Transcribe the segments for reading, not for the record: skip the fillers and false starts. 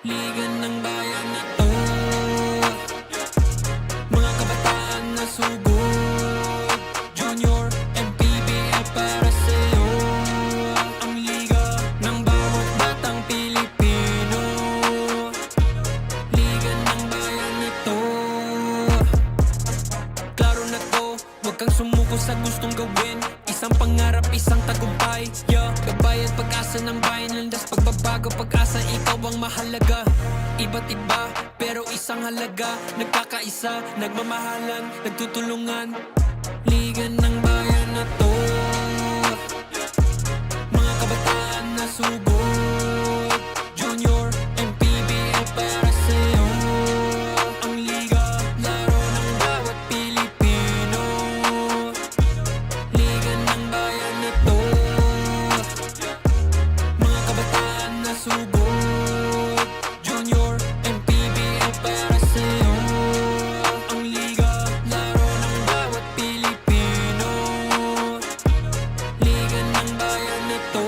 Liga ng bayan na to, mga kabataan na sugod. Junior, MPBL para sa'yo. Ang liga ng bawat batang Pilipino. Liga ng bayan na to. Klaro na to, huwag kang sumuko sa gustong gawin. Isang pangarap, isang tagumpay, yeah. Gabay at pag-asa ng bayan, landas pagbabago, pag-asa, ikaw ang mahalaga. Iba't iba, pero isang halaga. Nagkakaisa, nagmamahalan, nagtutulungan. Liga ng bayan na to, mga kabataan na sugod. Junior, MPBL para sa'yo. Ang liga, laro ng bawat Pilipino. Liga ng bayan na to, mga kabataan na sugod. Junior, MPBL para sa'yo. Ang liga, laro ng bawat Pilipino. Liga ng bayan na to.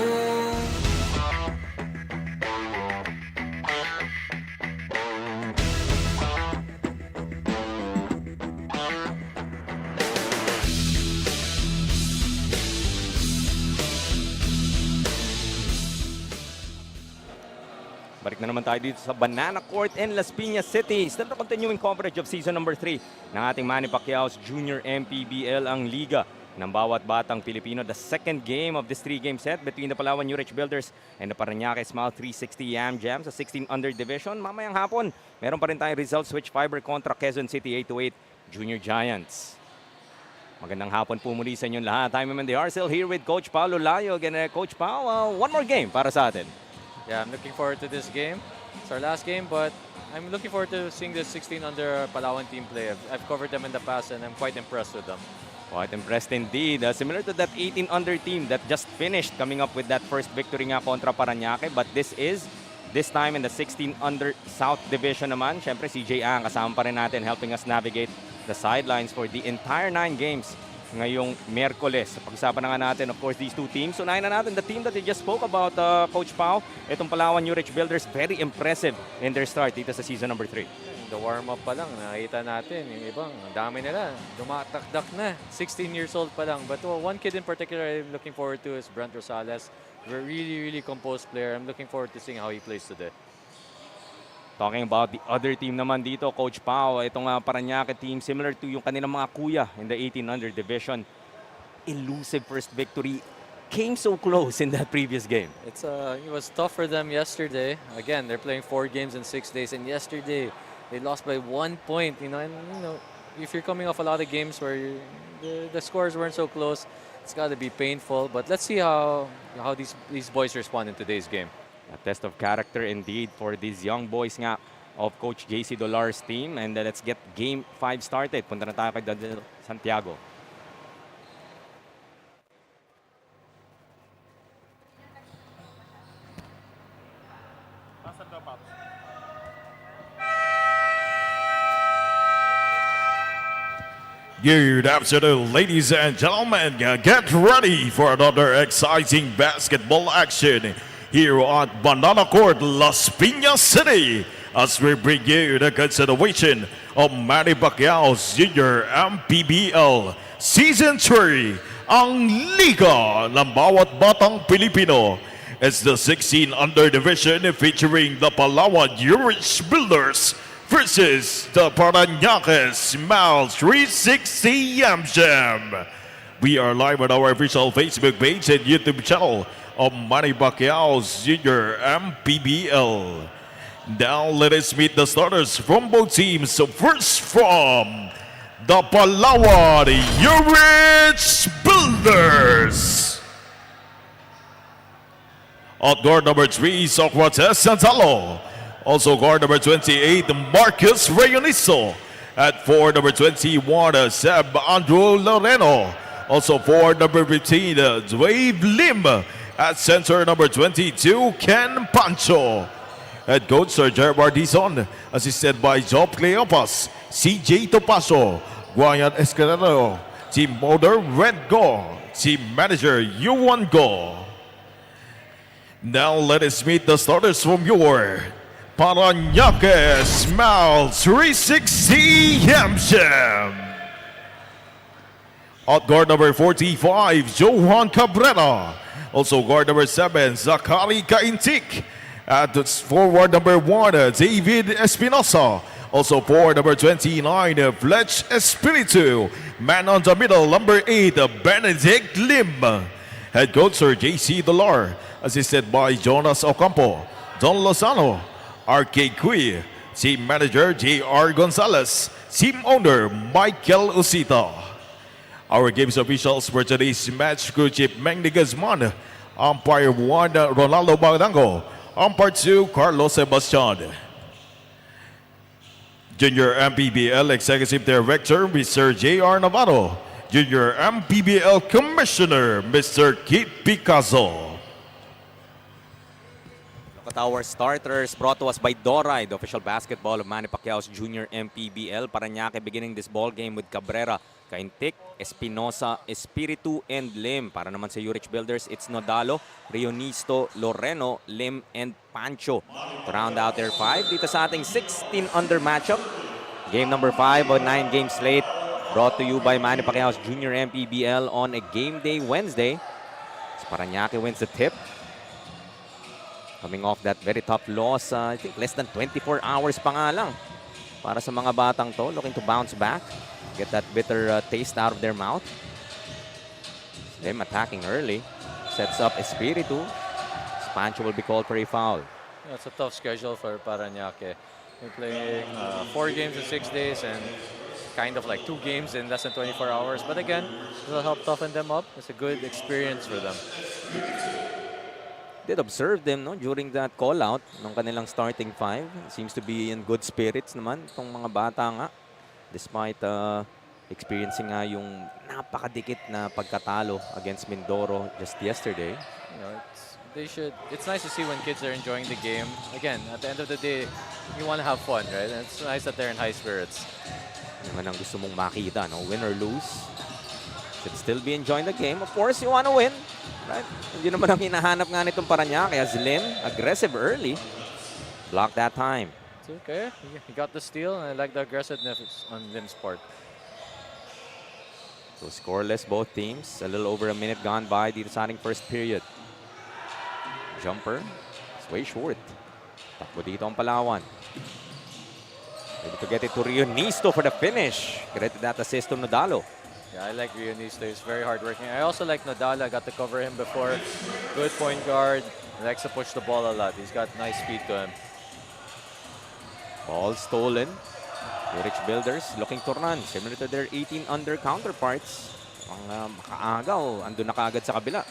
Balik na naman tayo dito sa Banana Court in Las Piñas City. Still the continuing coverage of season number 3 ng ating Manny Pacquiao's Junior MPBL, ang liga ng bawat batang Pilipino. The second game of this 3-game set between the Palawan Yurich Builders and the Paranaque Smile 360 Yamjam sa 16 under division. Mamayang hapon, meron pa rin tayong result switch fiber kontra Quezon City 8-8 Junior Giants. Magandang hapon po muli sa inyong lahat. I'm in the RSL here with Coach Paulo Layo. Again, Coach Pao, one more game para sa atin. Yeah, I'm looking forward to this game. It's our last game, but I'm looking forward to seeing the 16 under Palawan team play. I've covered them in the past, and I'm quite impressed with them. Quite impressed indeed. Similar to that 18 under team that just finished coming up with that first victory nga kontra Paranaque. But this time in the 16 under South Division naman. Siyempre, CJ Ang kasama pa rin natin helping us navigate the sidelines for the entire 9 games ngayong Miyerkules. Pag-usapan na nga natin, of course, these two teams. Unahin na natin the team that you just spoke about, Coach Pao. Itong Palawan Yurich Builders, very impressive in their start dito sa season number 3. The warm-up pa lang, nakita natin, yung ibang, ang dami nila, dumatakdak na, 16 years old pa lang. But one kid in particular I'm looking forward to is Brent Rosales. A really composed player. I'm looking forward to seeing how he plays today. Talking about the other team naman dito, Coach Pao, itong Paranaque team, similar to yung kanilang mga kuya in the 18 under division. Elusive first victory. Came so close in that previous game. It was tough for them yesterday. Again, they're playing 4 games in 6 days, and yesterday they lost by 1 point. If you're coming off a lot of games where the scores weren't so close, it's got to be painful. But let's see how these boys respond in today's game. A test of character indeed for these young boys nga of Coach JC Dolar's team. And let's get Game 5 started. Punta na tayo kay Daniel Santiago. Good afternoon, ladies and gentlemen. Get ready for another exciting basketball action here at Banana Court, Las Piñas City, as we bring you the consideration of Manny Pacquiao's Junior MPBL Season 3, ang liga ng bawat batang Pilipino. It's the 16 under division featuring the Palawan Yurich Builders versus the Paranaque Smile 360 Yamjam. We are live on our official Facebook page and YouTube channel of Manny Pacquiao's Junior MPBL. Now let us meet the starters from both teams. So first from the Palawan Yurich Builders. At guard number 3, Socrates Santalo. Also guard number 28, Marcus Rayoniso. At 4, number 21, Seb Andrew Loreno. Also 4, number 15, Dwayne Lim. At center, number 22, Ken Pancho. Head coach Sir Gerard Dizon, assisted by Job Cleopas, CJ Topaso, Guayan Escalero, team owner Red Go, team manager Yuan Go. Now let us meet the starters from your Paranaque Smiles 360 Yamjam. Out guard number 45, Johan Cabrera. Also guard number 7, Zachary Kaintik. At forward number 1, David Espinosa. Also forward number 29, Fletch Espiritu. Man on the middle, number 8, Benedict Lim. Head coach Sir J.C. Dolar. Assisted by Jonas Ocampo, Don Lozano, R.K. Cui. Team manager J.R. Gonzalez. Team owner Michael Usita. Our games officials for today's match: crew chief Mengni Guzman, umpire 1 Ronaldo Bagdango, umpire 2 Carlos Sebastian. Junior MPBL Executive Director Mr. J.R. Navarro, Junior MPBL Commissioner Mr. Keith Picasso. Look at our starters brought to us by Doray, the official basketball of Manny Pacquiao's Junior MPBL. Paranaque beginning this ball game with Cabrera, Kaintik, Espinosa, Espiritu, and Lim. Para naman sa Yurich Builders, it's Nodalo, Rionisto, Loreno, Lim, and Pancho. To round out their 5, dito sa ating 16-under matchup. Game number 5 on 9 game slate. Brought to you by Manny Pacquiao's Junior MPBL on a game day Wednesday. So Paranaque wins the tip. Coming off that very tough loss, I think less than 24 hours pa nga lang. Para sa mga batang to, looking to bounce back. Get that bitter taste out of their mouth. Them attacking early. Sets up Espiritu. Pancho will be called for a foul. Yeah, it's a tough schedule for Paranaque. They're playing 4 games in 6 days and kind of like 2 games in less than 24 hours. But again, it'll help toughen them up. It's a good experience for them. Did observe them no, during that call-out ng kanilang starting 5. Seems to be in good spirits naman itong mga bata nga. Despite experiencing nga yung napakadikit na pagkatalo against Mindoro just yesterday. You know, it's nice to see when kids are enjoying the game. Again, at the end of the day, you want to have fun, right? And it's nice that they're in high spirits. Yung man ang gusto mong makita, no? Win or lose, should still be enjoying the game. Of course, you want to win, right? Hindi naman ang hinahanap nga nitong Paranaque. As Lim, aggressive early, blocked that time. It's okay. He got the steal, and I like the aggressiveness on Lim's part. So scoreless both teams. A little over a minute gone by dito sa ating first period. Jumper. It's way short. Takbo dito ang Palawan. Able to get it to Rionisto for the finish. Credit that assist to Nodalo. Yeah, I like Rionisto. He's very hardworking. I also like Nodalo. I got to cover him before. Good point guard. He likes to push the ball a lot. He's got nice speed to him. Ball stolen. Yurich Builders looking to run. Similar to their 18-under counterparts. Ang makaagaw. Andun na kaagad sa kabila.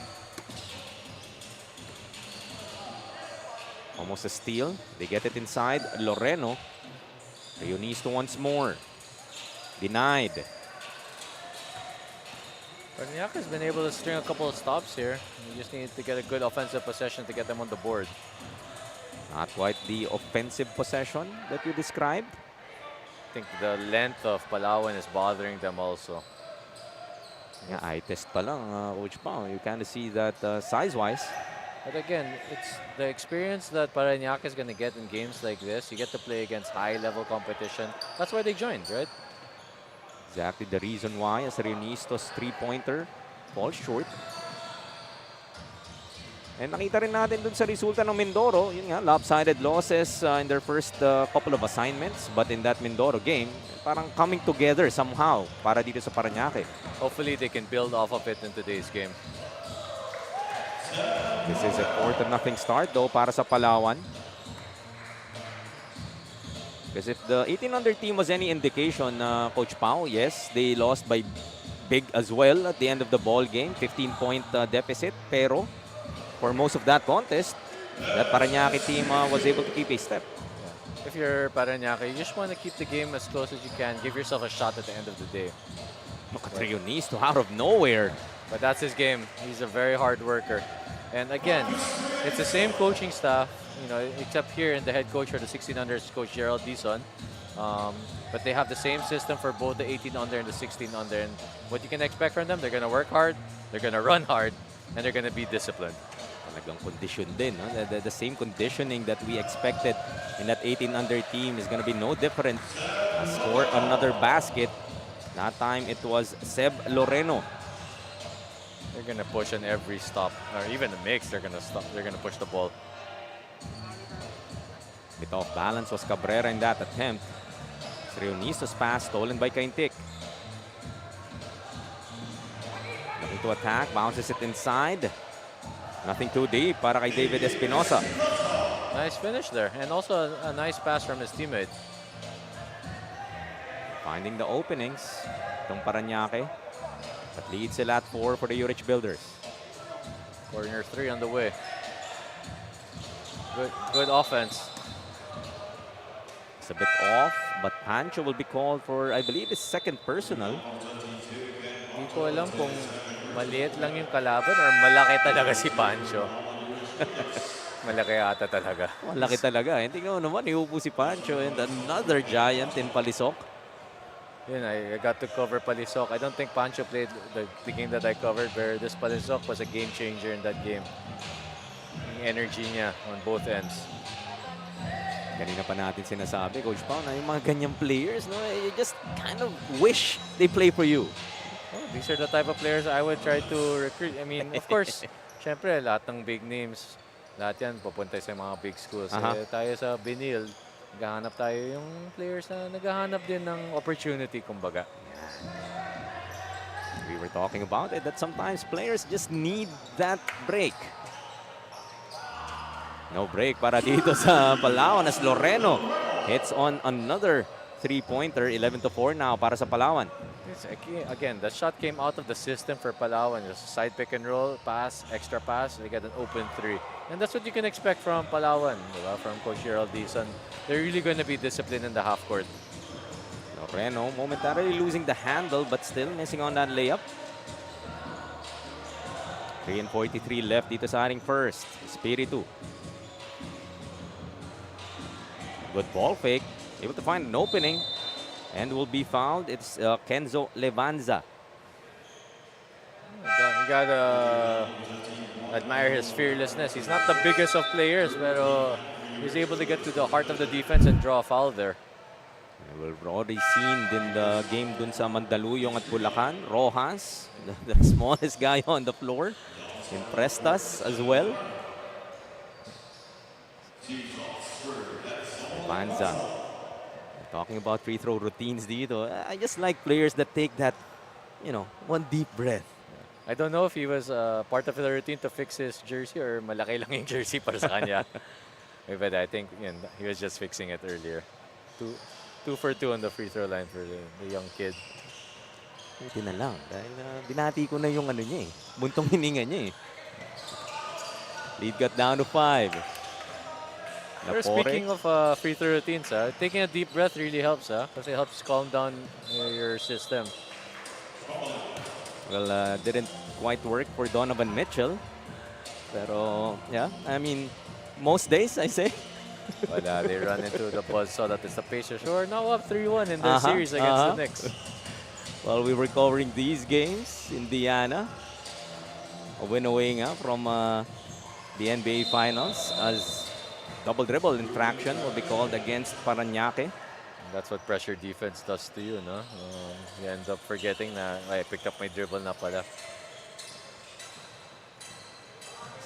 Almost a steal. They get it inside. Loreno. Rionisto once more. Denied. Paranaque has been able to string a couple of stops here. You just need to get a good offensive possession to get them on the board. Not quite the offensive possession that you described. I think the length of Palawan is bothering them also. Yeah, eye test pa lang, Coach Pao. You kind of see that size-wise. But again, it's the experience that Paranaque is going to get in games like this. You get to play against high-level competition. That's why they joined, right? Exactly the reason why, as Rionisto's three-pointer falls short. And nakita rin natin dun sa resulta ng Mindoro, yun nga, lopsided losses in their first couple of assignments. But in that Mindoro game, parang coming together somehow para dito sa Paranaque. Hopefully they can build off of it in today's game. This is a 4-0 start though para sa Palawan. Because if the 18-under team was any indication, Coach Pao, yes, they lost by big as well at the end of the ball game. 15-point deficit. Pero for most of that contest, that Paranaque team was able to keep a step. Yeah. If you're Paranaque, you just want to keep the game as close as you can. Give yourself a shot at the end of the day. Look at Rionisto out of nowhere. But that's his game. He's a very hard worker. And again, it's the same coaching staff, you know, except here in the head coach for the 16-unders, Coach Gerald Dizon. But they have the same system for both the 18-under and the 16-under. And what you can expect from them, they're going to work hard, they're going to run hard, and they're going to be disciplined. Talagang condition din. No? The same conditioning that we expected in that 18-under team is going to be no different. Score another basket. That time it was Seb Loreno. They're going to push on every stop, or even the mix, they're going to stop. They're going to push the ball. Bit off balance was Cabrera in that attempt. Reunisto's pass stolen by Kaintik. Looking to attack, bounces it inside. Nothing too deep para kay David Espinosa. Nice finish there, and also a nice pass from his teammate. Finding the openings. Itong Paranaque. But lead sila at 4 for the Yurich Builders. Corner 3 on the way. Good offense. It's a bit off, but Pancho will be called for, I believe, his second personal. Hindi ko alam kung maliit lang yung kalaban or malaki talaga si Pancho. Malaki ata talaga. Malaki talaga. Hindi ko naman, iupo si Pancho and another giant in Palisok. Yun, I got to cover Palisok. I don't think Pancho played the game that I covered, where this Palisok was a game changer in that game. Yung energy niya on both ends. Kanina pa natin sinasabi, Coach Pao, na yung mga ganyang players, no, you just kind of wish they play for you. Oh, these are the type of players I would try to recruit. I mean, of course, syempre, lahat ng big names, lahat yan pupunta sa mga big schools. Tayo sa Binil, naghahanap tayo yung players na naghahanap din ng opportunity, kumbaga. We were talking about it, that sometimes players just need that break. No break para dito sa Palawan as Loreno hits on another three-pointer. 11-4 now para sa Palawan. Again, the shot came out of the system for Palawan. Just side pick and roll, pass, extra pass. They get an open 3. And that's what you can expect from Palawan, diba? From Coach Gerald Dizon. They're really going to be disciplined in the half court. Loreno momentarily losing the handle but still missing on that layup. 3:43 left dito sa ating first. Espiritu. Good ball fake. Able to find an opening. And will be fouled. It's Kenzo Levanza. You gotta admire his fearlessness. He's not the biggest of players, but he's able to get to the heart of the defense and draw a foul there. We've already seen in the game dun sa Mandaluyong at Bulacan. Rojas, the smallest guy on the floor. Impressed us as well. Levanza. Talking about free throw routines dito, I just like players that take that, you know, one deep breath. I don't know if he was part of the routine to fix his jersey or malaki lang yung jersey para sa kanya. But I think he was just fixing it earlier. Two for two on the free throw line for the young kid. Buti na lang dahil binati ko na yung ano niya eh. Buntong hininga niya eh. Lead got down to 5. Pero speaking of free throw routines, taking a deep breath really helps, because it helps calm down your system. Well, didn't quite work for Donovan Mitchell. Pero, yeah, I mean, most days, I say. But they run into the buzzsaw that is the Pacers, who are now up 3-1 in their series against the Knicks. Well, we were covering these games. Indiana, a win away nga from the NBA Finals as double dribble infraction will be called against Paranaque. That's what pressure defense does to you, no? You end up forgetting na I picked up my dribble na pala.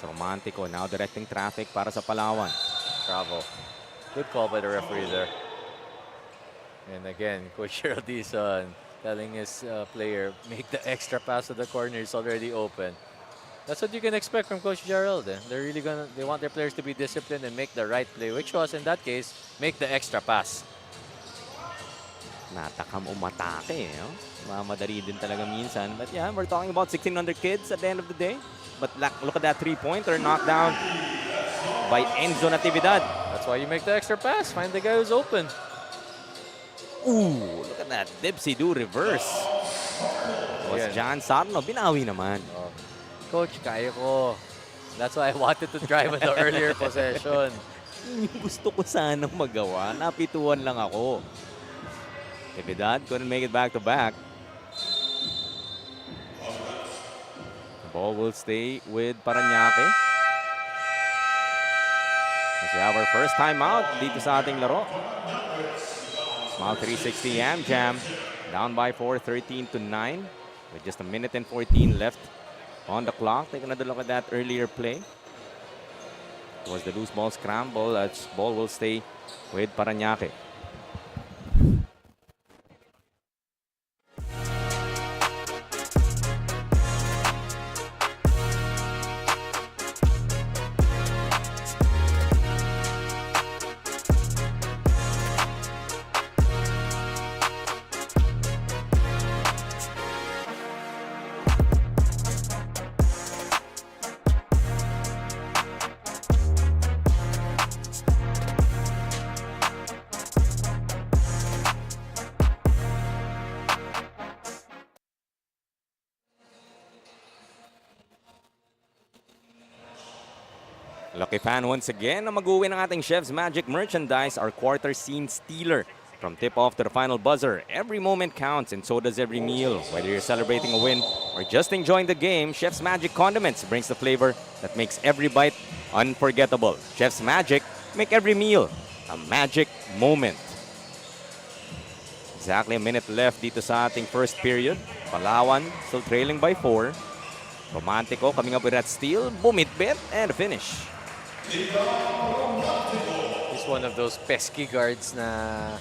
So Romantico now directing traffic para sa Palawan. Bravo. Good call by the referee there. And again, Coach Gerald Dizon telling his player, make the extra pass to the corner. It's already open. That's what you can expect from Coach Gerald. They're really they want their players to be disciplined and make the right play, which was, in that case, make the extra pass. Natakam umatake, no? Mamadali din talaga minsan. But yeah, we're talking about 1600 kids at the end of the day. But look at that three-pointer knocked down by Enzo Natividad. That's why you make the extra pass. Find the guy who's open. Ooh, look at that dipsy-do reverse. It was John Sarno. Binawi naman. Coach, kaya ko. That's why I wanted to drive in the earlier possession. Gusto ko sanang magawa. Napituan lang ako. Natividad couldn't make it back-to-back. The ball will stay with Paranaque. We have our first timeout dito sa ating laro. Smile 360 Yamjam down by 4, 13-9 with just a minute and 14 left on the clock. Take another look at that earlier play. It was the loose ball scramble as ball will stay with Paranaque. Lucky fan once again na mag-uwi ng ating Chef's Magic merchandise, our quarter scene stealer. From tip-off to the final buzzer, every moment counts and so does every meal. Whether you're celebrating a win or just enjoying the game, Chef's Magic Condiments brings the flavor that makes every bite unforgettable. Chef's Magic, make every meal a magic moment. Exactly a minute left dito sa ating first period. Palawan still trailing by 4. Romantico coming up with that steal, bumitbit, and a finish. He's one of those pesky guards na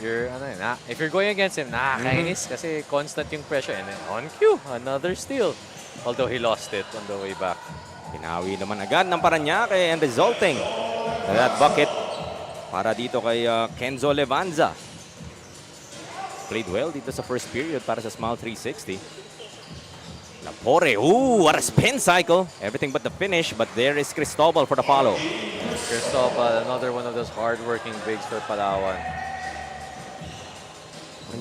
if you're going against him, nakakainis kasi constant yung pressure. And then on cue, another steal. Although he lost it on the way back. Pinawi naman agad ng Paranaque and resulting na that bucket para dito kay Kenzo Levanza. Played well dito sa first period para sa Smile 360. Lapore, what a spin cycle. Everything but the finish, but there is Cristobal for the follow. Cristobal, another one of those hard-working bigs for Palawan.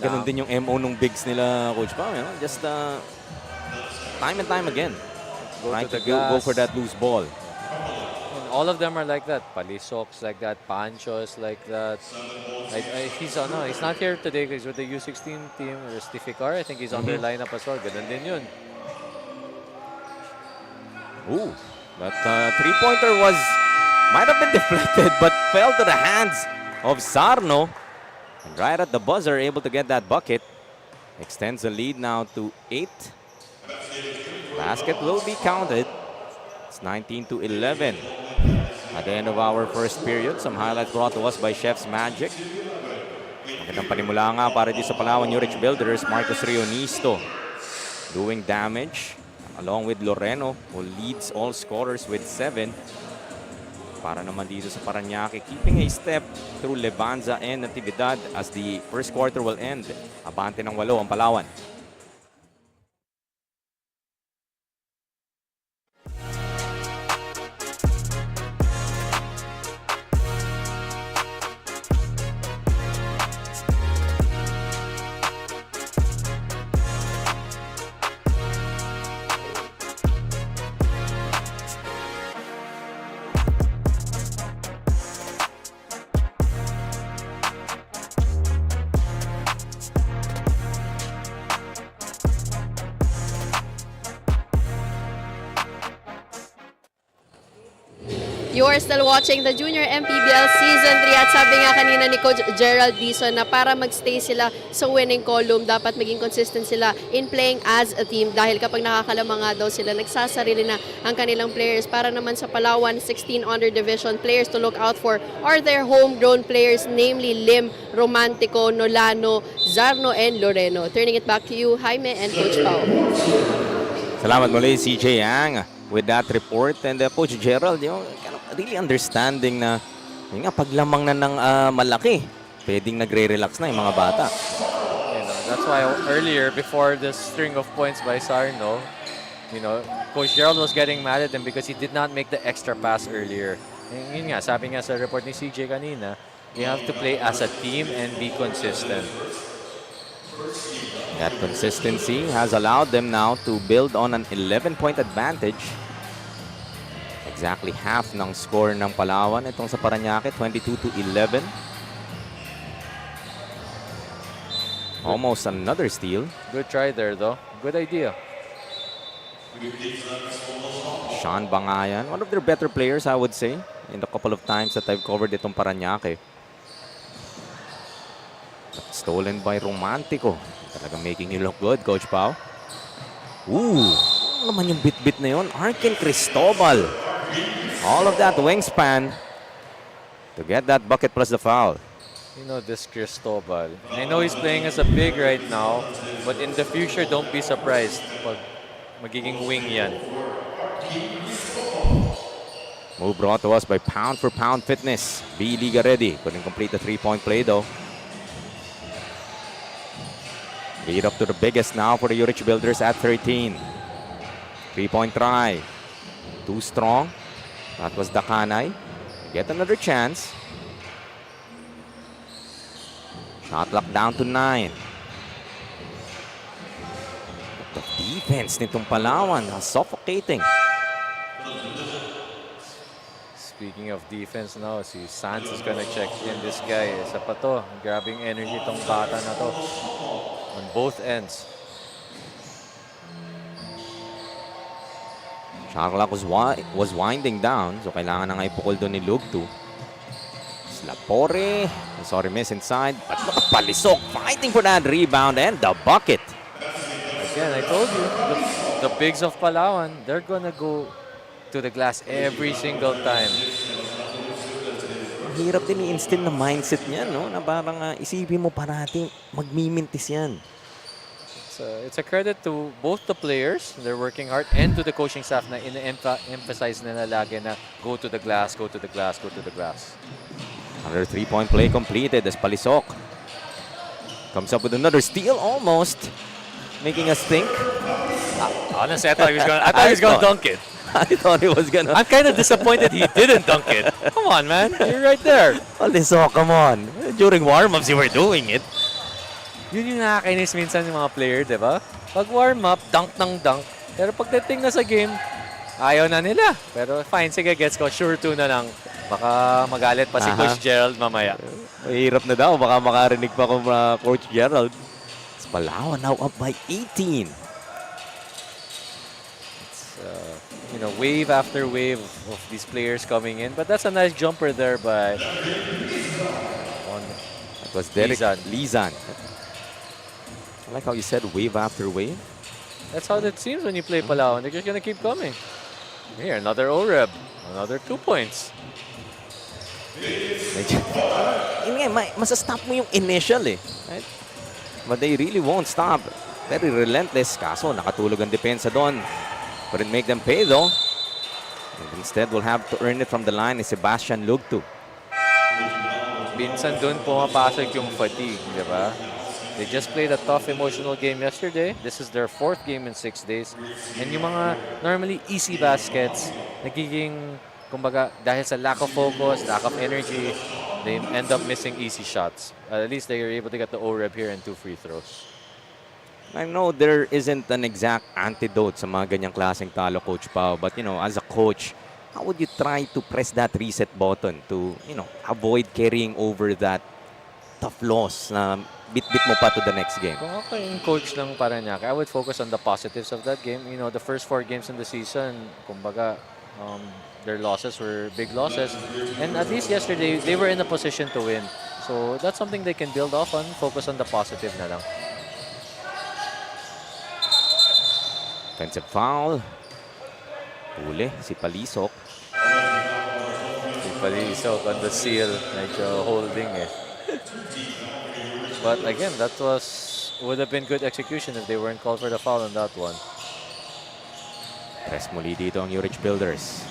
Ganun din yung MO nung bigs nila, Coach Pao. You know? Just time and time again. Trying to go for that loose ball. And all of them are like that. Palisoks like that. Panchos like that. He's not here today because with the U16 team, or Stificar, I think he's on their lineup as well. Ganun din yun. Ooh, that three-pointer might have been deflected but fell to the hands of Sarno. And right at the buzzer, able to get that bucket. Extends the lead now to 8. Basket will be counted. It's 19-11. At the end of our first period, some highlights brought to us by Chef's Magic. Magandang panimula nga para dito sa Palawan Yurich Builders, Marcos Rionisto doing damage. Along with Loreno, who leads all scorers with 7. Para naman dito sa Paranaque, keeping a step through Levanza and Natividad as the first quarter will end. Abante ng 8 ang Palawan. You are still watching the Junior MPBL Season 3 at sabi nga kanina ni Coach Gerald Dizon na para magstay sila sa winning column, dapat maging consistent sila in playing as a team dahil kapag nakakalama nga daw sila, nagsasarili na ang kanilang players. Para naman sa Palawan 16 under division, players to look out for are their homegrown players, namely Lim, Romantico, Nolano, Zarno, and Loreno. Turning it back to you, Jaime and Coach Pao. Salamat muli, CJ Yang, with that report. And Coach Gerald, kind of really understanding na nga paglamang na ng malaki, pwedeng nagre-relax na yung mga bata. That's why earlier, before the string of points by Sarno, Coach Gerald was getting mad at him because he did not make the extra pass earlier. Yun nga, sabi nga sa report ni CJ kanina, you have to play as a team and be consistent. That consistency has allowed them now to build on an 11-point advantage. Exactly half ng score ng Palawan. Itong sa Paranaque, 22-11. Almost another steal. Good try there, though. Good idea. Sean Bangayan, one of their better players, I would say, in the couple of times that I've covered itong Paranaque. Stolen by Romantico. Talagang making you look good, Coach Pao. Ooh, ano naman yung bit-bit na yun? Arkin Cristobal. All of that wingspan to get that bucket plus the foul. You know this Cristobal. I know he's playing as a big right now, but in the future, don't be surprised pag magiging wing yan. Move brought to us by Pound for Pound Fitness. B-Liga ready. Couldn't complete the three-point play though. Lead up to the biggest now for the Yurich Builders at 13. Three-point try. Too strong. That was Dakanay. Get another chance. Shot clock down to 9. The defense nitong Palawan, suffocating. Speaking of defense now, si Sanz is gonna check in. This guy, isa pa to. Grabbing energy tong bata na to. On both ends. Shot clock was winding down, so kailangan na nga ipukol doon ni Lugtu. Slapore. Sorry, miss inside. But palisok, fighting for that rebound and the bucket. Again, I told you, the bigs of Palawan, they're gonna go to the glass every single time. Hirap din i-instill na mindset niya, no? Na parang isipin mo parati magmimintis yan. It's a credit to both the players, they're working hard, and to the coaching staff na emphasize nila lagi na go to the glass, go to the glass, go to the glass. Another three-point play completed as Palisok comes up with another steal, almost making us think. Honestly, I thought he was gonna dunk it. I thought he was gonna. I'm kind of disappointed he didn't dunk it. Come on, man. You're right there. Palisok, come on. During warm-ups, you were doing it. Yun yung nakakainis minsan yung mga player, di ba? Pag warm-up, dunk ng dunk. Pero pagdating na sa game, ayaw na nila. Pero fine, sige, gets ko. Sure to na lang. Baka magalit pa si Coach Gerald mamaya. Mahirap na daw. Baka makarinig pa ko Coach Gerald. It's Palawan now up by 18. You know, wave after wave of these players coming in. But that's a nice jumper there by That was Derek Lizan. I like how you said wave after wave. That's how it seems when you play Palawan. They're just gonna keep coming. Here, another O-Reb. Another 2 points. Masastop mo yung initial eh. Right? But they really won't stop. Very relentless. Kaso nakatulog ang depensa doon. Couldn't make them pay though. And instead, we'll have to earn it from the line is Sebastian Lugtu. Minsan doon pumapasok yung fatigue, di ba? They just played a tough emotional game yesterday. This is their 4th game in 6 days. And yung mga normally easy baskets, nagiging, kumbaga, dahil sa lack of focus, lack of energy, they end up missing easy shots. At least they were able to get the O-Reb here and 2 free throws. I know there isn't an exact antidote sa mga ganyang klaseng talo, Coach Pao. But, you know, as a coach, how would you try to press that reset button to, you know, avoid carrying over that tough loss na bit-bit mo pa to the next game? Kung ako yung coach ng Paranaque, I would focus on the positives of that game. You know, the first 4 games in the season, kumbaga, their losses were big losses. And at least yesterday, they were in a position to win. So that's something they can build off on, focus on the positive na lang. Offensive foul. Huli si Palisok. Si Palisok on the seal, medyo holding eh. But again, that would have been good execution if they weren't called for the foul on that one. Press muli dito ang Yurich Builders.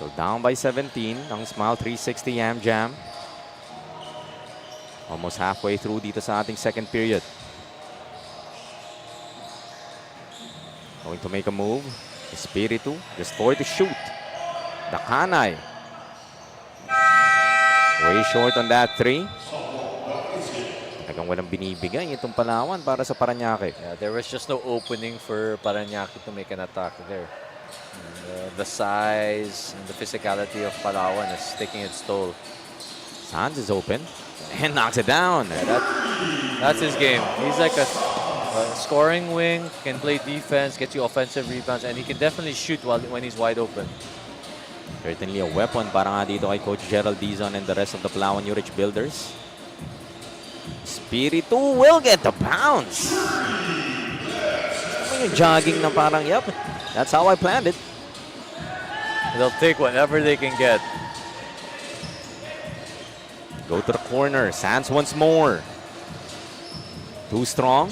So down by 17 ang Smile 360 Yamjam. Almost halfway through dito sa ating second period. Going to make a move. Espiritu, just 4 to shoot. Dakanay. Way short on that 3. Talagang walang binibigay itong Palawan para sa Paranaque. Yeah, there was just no opening for Paranaque to make an attack there. The size and the physicality of Palawan is taking its toll. Sanz is open and knocks it down. Yeah, that's his game. He's like a Scoring wing, can play defense, gets you offensive rebounds, and he can definitely shoot when he's wide open. Certainly a weapon para nga dito kay Coach Gerald Dizon and the rest of the Palawan Yurich builders. Spiritu will get the bounce. Yung jogging na parang, yep, that's how I planned it. They'll take whatever they can get. Go to the corner. Sands once more. Too strong.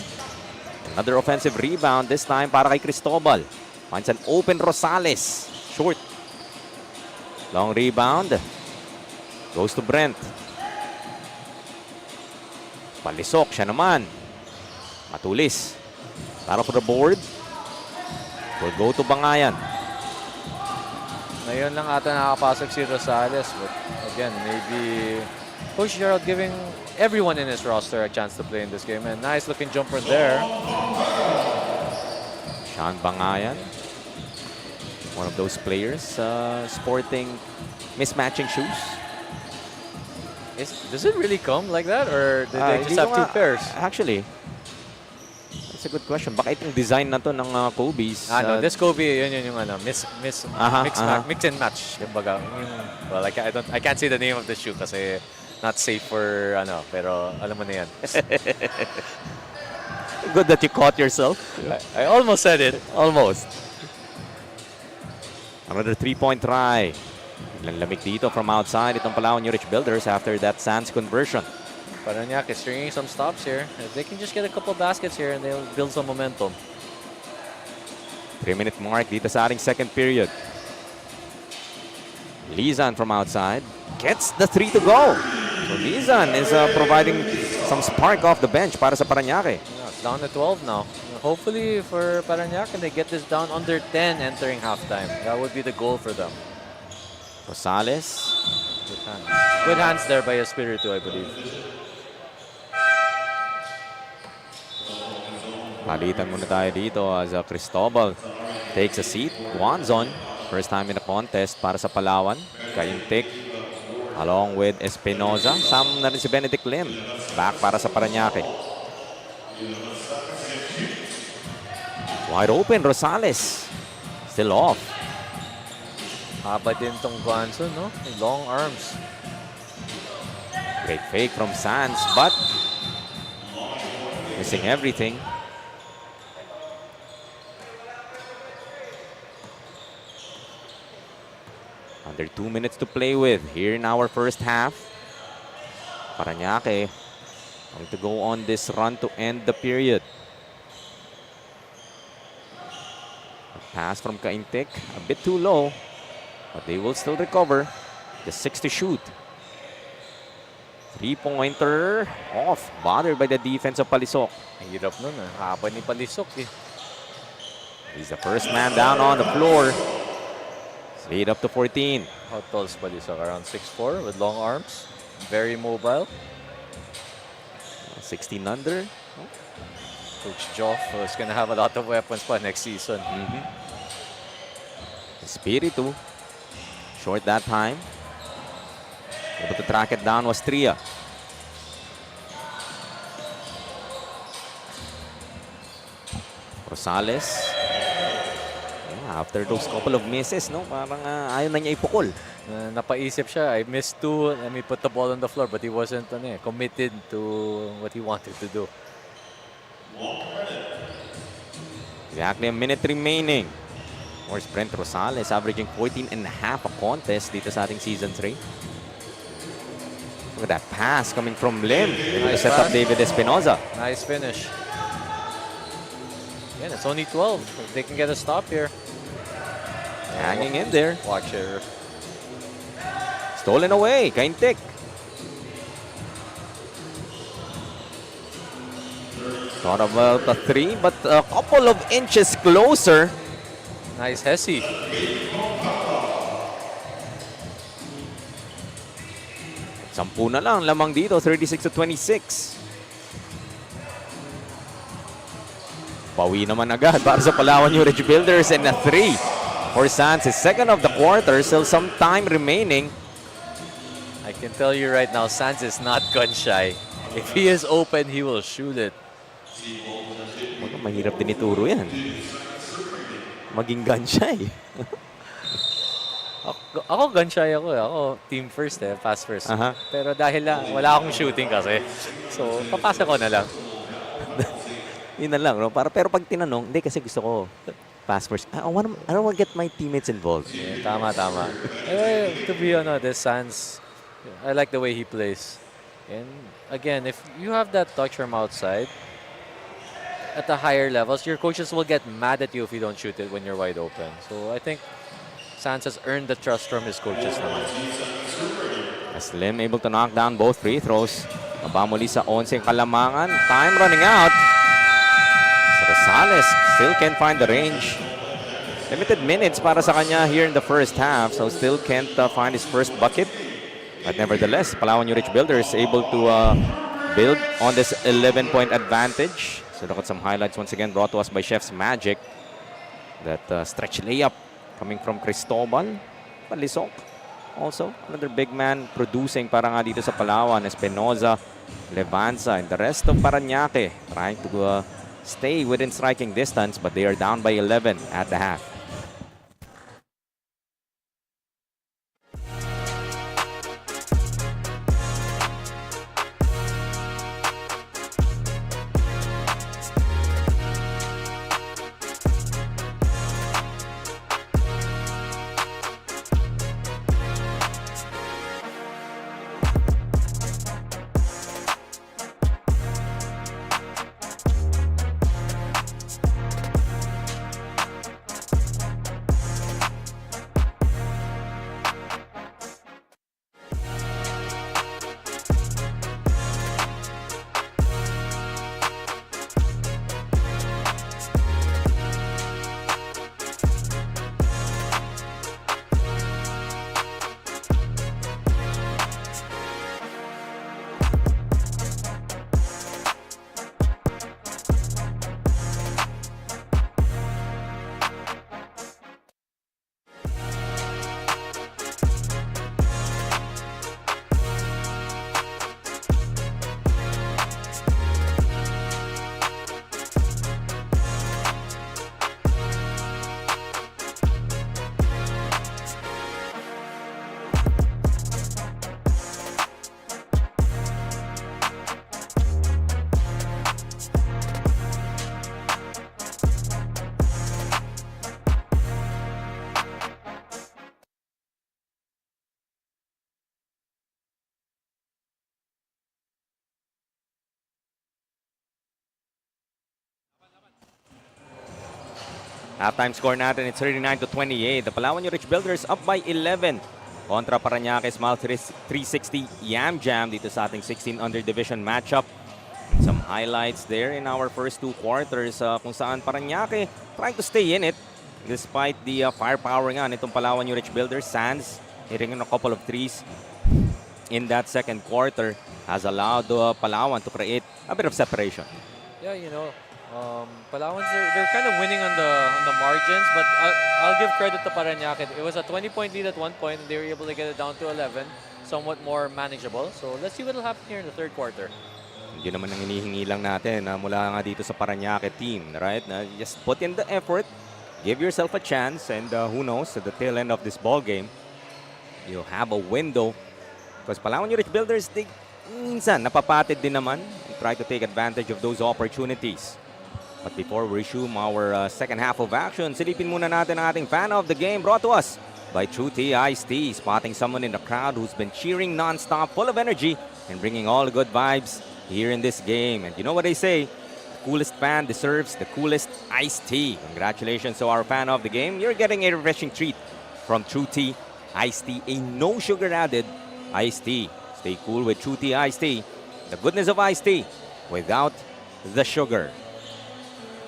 Another offensive rebound. This time para kay Cristobal. Finds an open Rosales. Short. Long rebound. Goes to Brent. Palisok. Siya naman. Matulis. Para for the board. Will go to Bangayan. Ngayon lang ata nakapasok si Rosales, but again, maybe Coach Gerald giving everyone in his roster a chance to play in this game. And nice looking jumper there. Sean Bangayan. One of those players sporting mismatching shoes. Does it really come like that, or did they just have two pairs? Actually, that's a good question. Baka itong design na to ng Kobe's. No, this Kobe, yun yung ano, mix and match. Kumbaga, well, I can't say the name of the shoe kasi not safe for ano, pero alam mo na yan. Good that you caught yourself. I almost said it. Almost. Another three-point try. Biglang lamig dito from outside itong Palawan Yurich builders after that Sands conversion. Paranaque is stringing some stops here. If they can just get a couple baskets here and they'll build some momentum. 3-minute mark dito sa ating second period. Lizan from outside gets the three to go. So Lizan is providing some spark off the bench para sa Paranaque. Yeah, it's down to 12 now. Hopefully for Paranaque, they get this down under 10 entering halftime. That would be the goal for them. Rosales. Good hands. Good hands there by Espiritu, I believe. Palitan muna tayo dito as Cristobal takes a seat. Guanzon, first time in the contest para sa Palawan. Kaintik along with Espinoza. Sam na rin si Benedict Lim. Back para sa Paranaque. Wide open, Rosales. Still off. Haba din tong Guanzon, no? Long arms. Great fake from Sands, but missing everything. Under 2 minutes to play with here in our first half. Paranaque going to go on this run to end the period. A pass from Kaintik, a bit too low, but they will still recover. The 6 to shoot. Three-pointer off, bothered by the defense of Palisok. Ang hirap nun, haba ni Palisok eh. He's the first man down on the floor. Lead up to 14. How tall is Palisok? Around 6'4" with long arms. Very mobile. 16 under. Coach Joff is going to have a lot of weapons pa next season. Espiritu. Short that time. Able to track it down was Tria. Rosales. Yeah, after those couple of misses, no, parang ayaw na niya ipukol. Napaisip siya, I missed two, let me put the ball on the floor, but he wasn't committed to what he wanted to do. Exactly a minute remaining. More sprint, Rosales averaging 14 and a half a contest dito sa ating season 3. Look at that pass coming from Lim. Nice to set up pass. David Espinoza. Nice finish. Again, it's only 12. If they can get a stop here. Hanging in there. Watch it. Stolen away. Kaintik. Thought about a 3, but a couple of inches closer. Nice Hesi. Sampu na lang lamang dito, 36 to 26. Bawi naman agad para sa Palawan Yurich Builders and a 3 for Sands. His second of the quarter, still some time remaining. I can tell you right now, Sands is not gun shy. If he is open, he will shoot it. mahirap din ituro yan. Maging gun shy. Ako gun shy ako eh. Ako team first eh, pass first. Pero dahil wala akong shooting kasi. So, papasa ko na lang. Yun na lang, no? Pero pag tinanong, hindi kasi gusto ko pass first. I don't want to get my teammates involved. Yeah, tama. To be honest, Sans, I like the way he plays. And again, if you have that touch from outside, at the higher levels, your coaches will get mad at you if you don't shoot it when you're wide open. So I think Sans has earned the trust from his coaches naman. Slim able to knock down both free throws. Baba muli sa 11 kalamangan. Time running out. Rosales still can't find the range. Limited minutes para sa kanya here in the first half, so still can't find his first bucket. But nevertheless, Palawan Yurich Builders able to build on this 11-point advantage. So look at some highlights once again brought to us by Chef's Magic. That stretch layup coming from Cristobal. Palisok also. Another big man producing para nga dito sa Palawan. Espinoza, Levanza, and the rest of Paranaque trying to stay within striking distance, but they are down by 11 at the half. Halftime score natin, it's 39-28. The Palawan Yurich Builders up by 11 kontra Paranaque Smile 360 Yamjam dito sa ating 16 under division matchup. Some highlights there in our first two quarters kung saan Paranaque trying to stay in it despite the firepower nga nitong Palawan Yurich Builders. Sands hitting a couple of threes in that second quarter has allowed Palawan to create a bit of separation. Yeah, you know, Palawan, they're kind of winning on the margins, but I'll give credit to Paranaque. It was a 20-point lead at one point, and they were able to get it down to 11, somewhat more manageable. So let's see what will happen here in the third quarter. Yun naman ang hinihingi lang natin mula nga dito sa Paranaque team, right? Just put in the effort, give yourself a chance, and who knows, at the tail end of this ball game, you'll have a window. Because Palawan Yurich Builders, they minsan napapatid din naman and try to take advantage of those opportunities. But before we resume our second half of action, silipin muna natin ang ating fan of the game brought to us by True Tea Iced Tea, spotting someone in the crowd who's been cheering non-stop, full of energy, and bringing all the good vibes here in this game. And you know what they say, the coolest fan deserves the coolest iced tea. Congratulations to our fan of the game. You're getting a refreshing treat from True Tea Iced Tea, a no sugar added iced tea. Stay cool with True Tea Iced Tea. The goodness of iced tea without the sugar.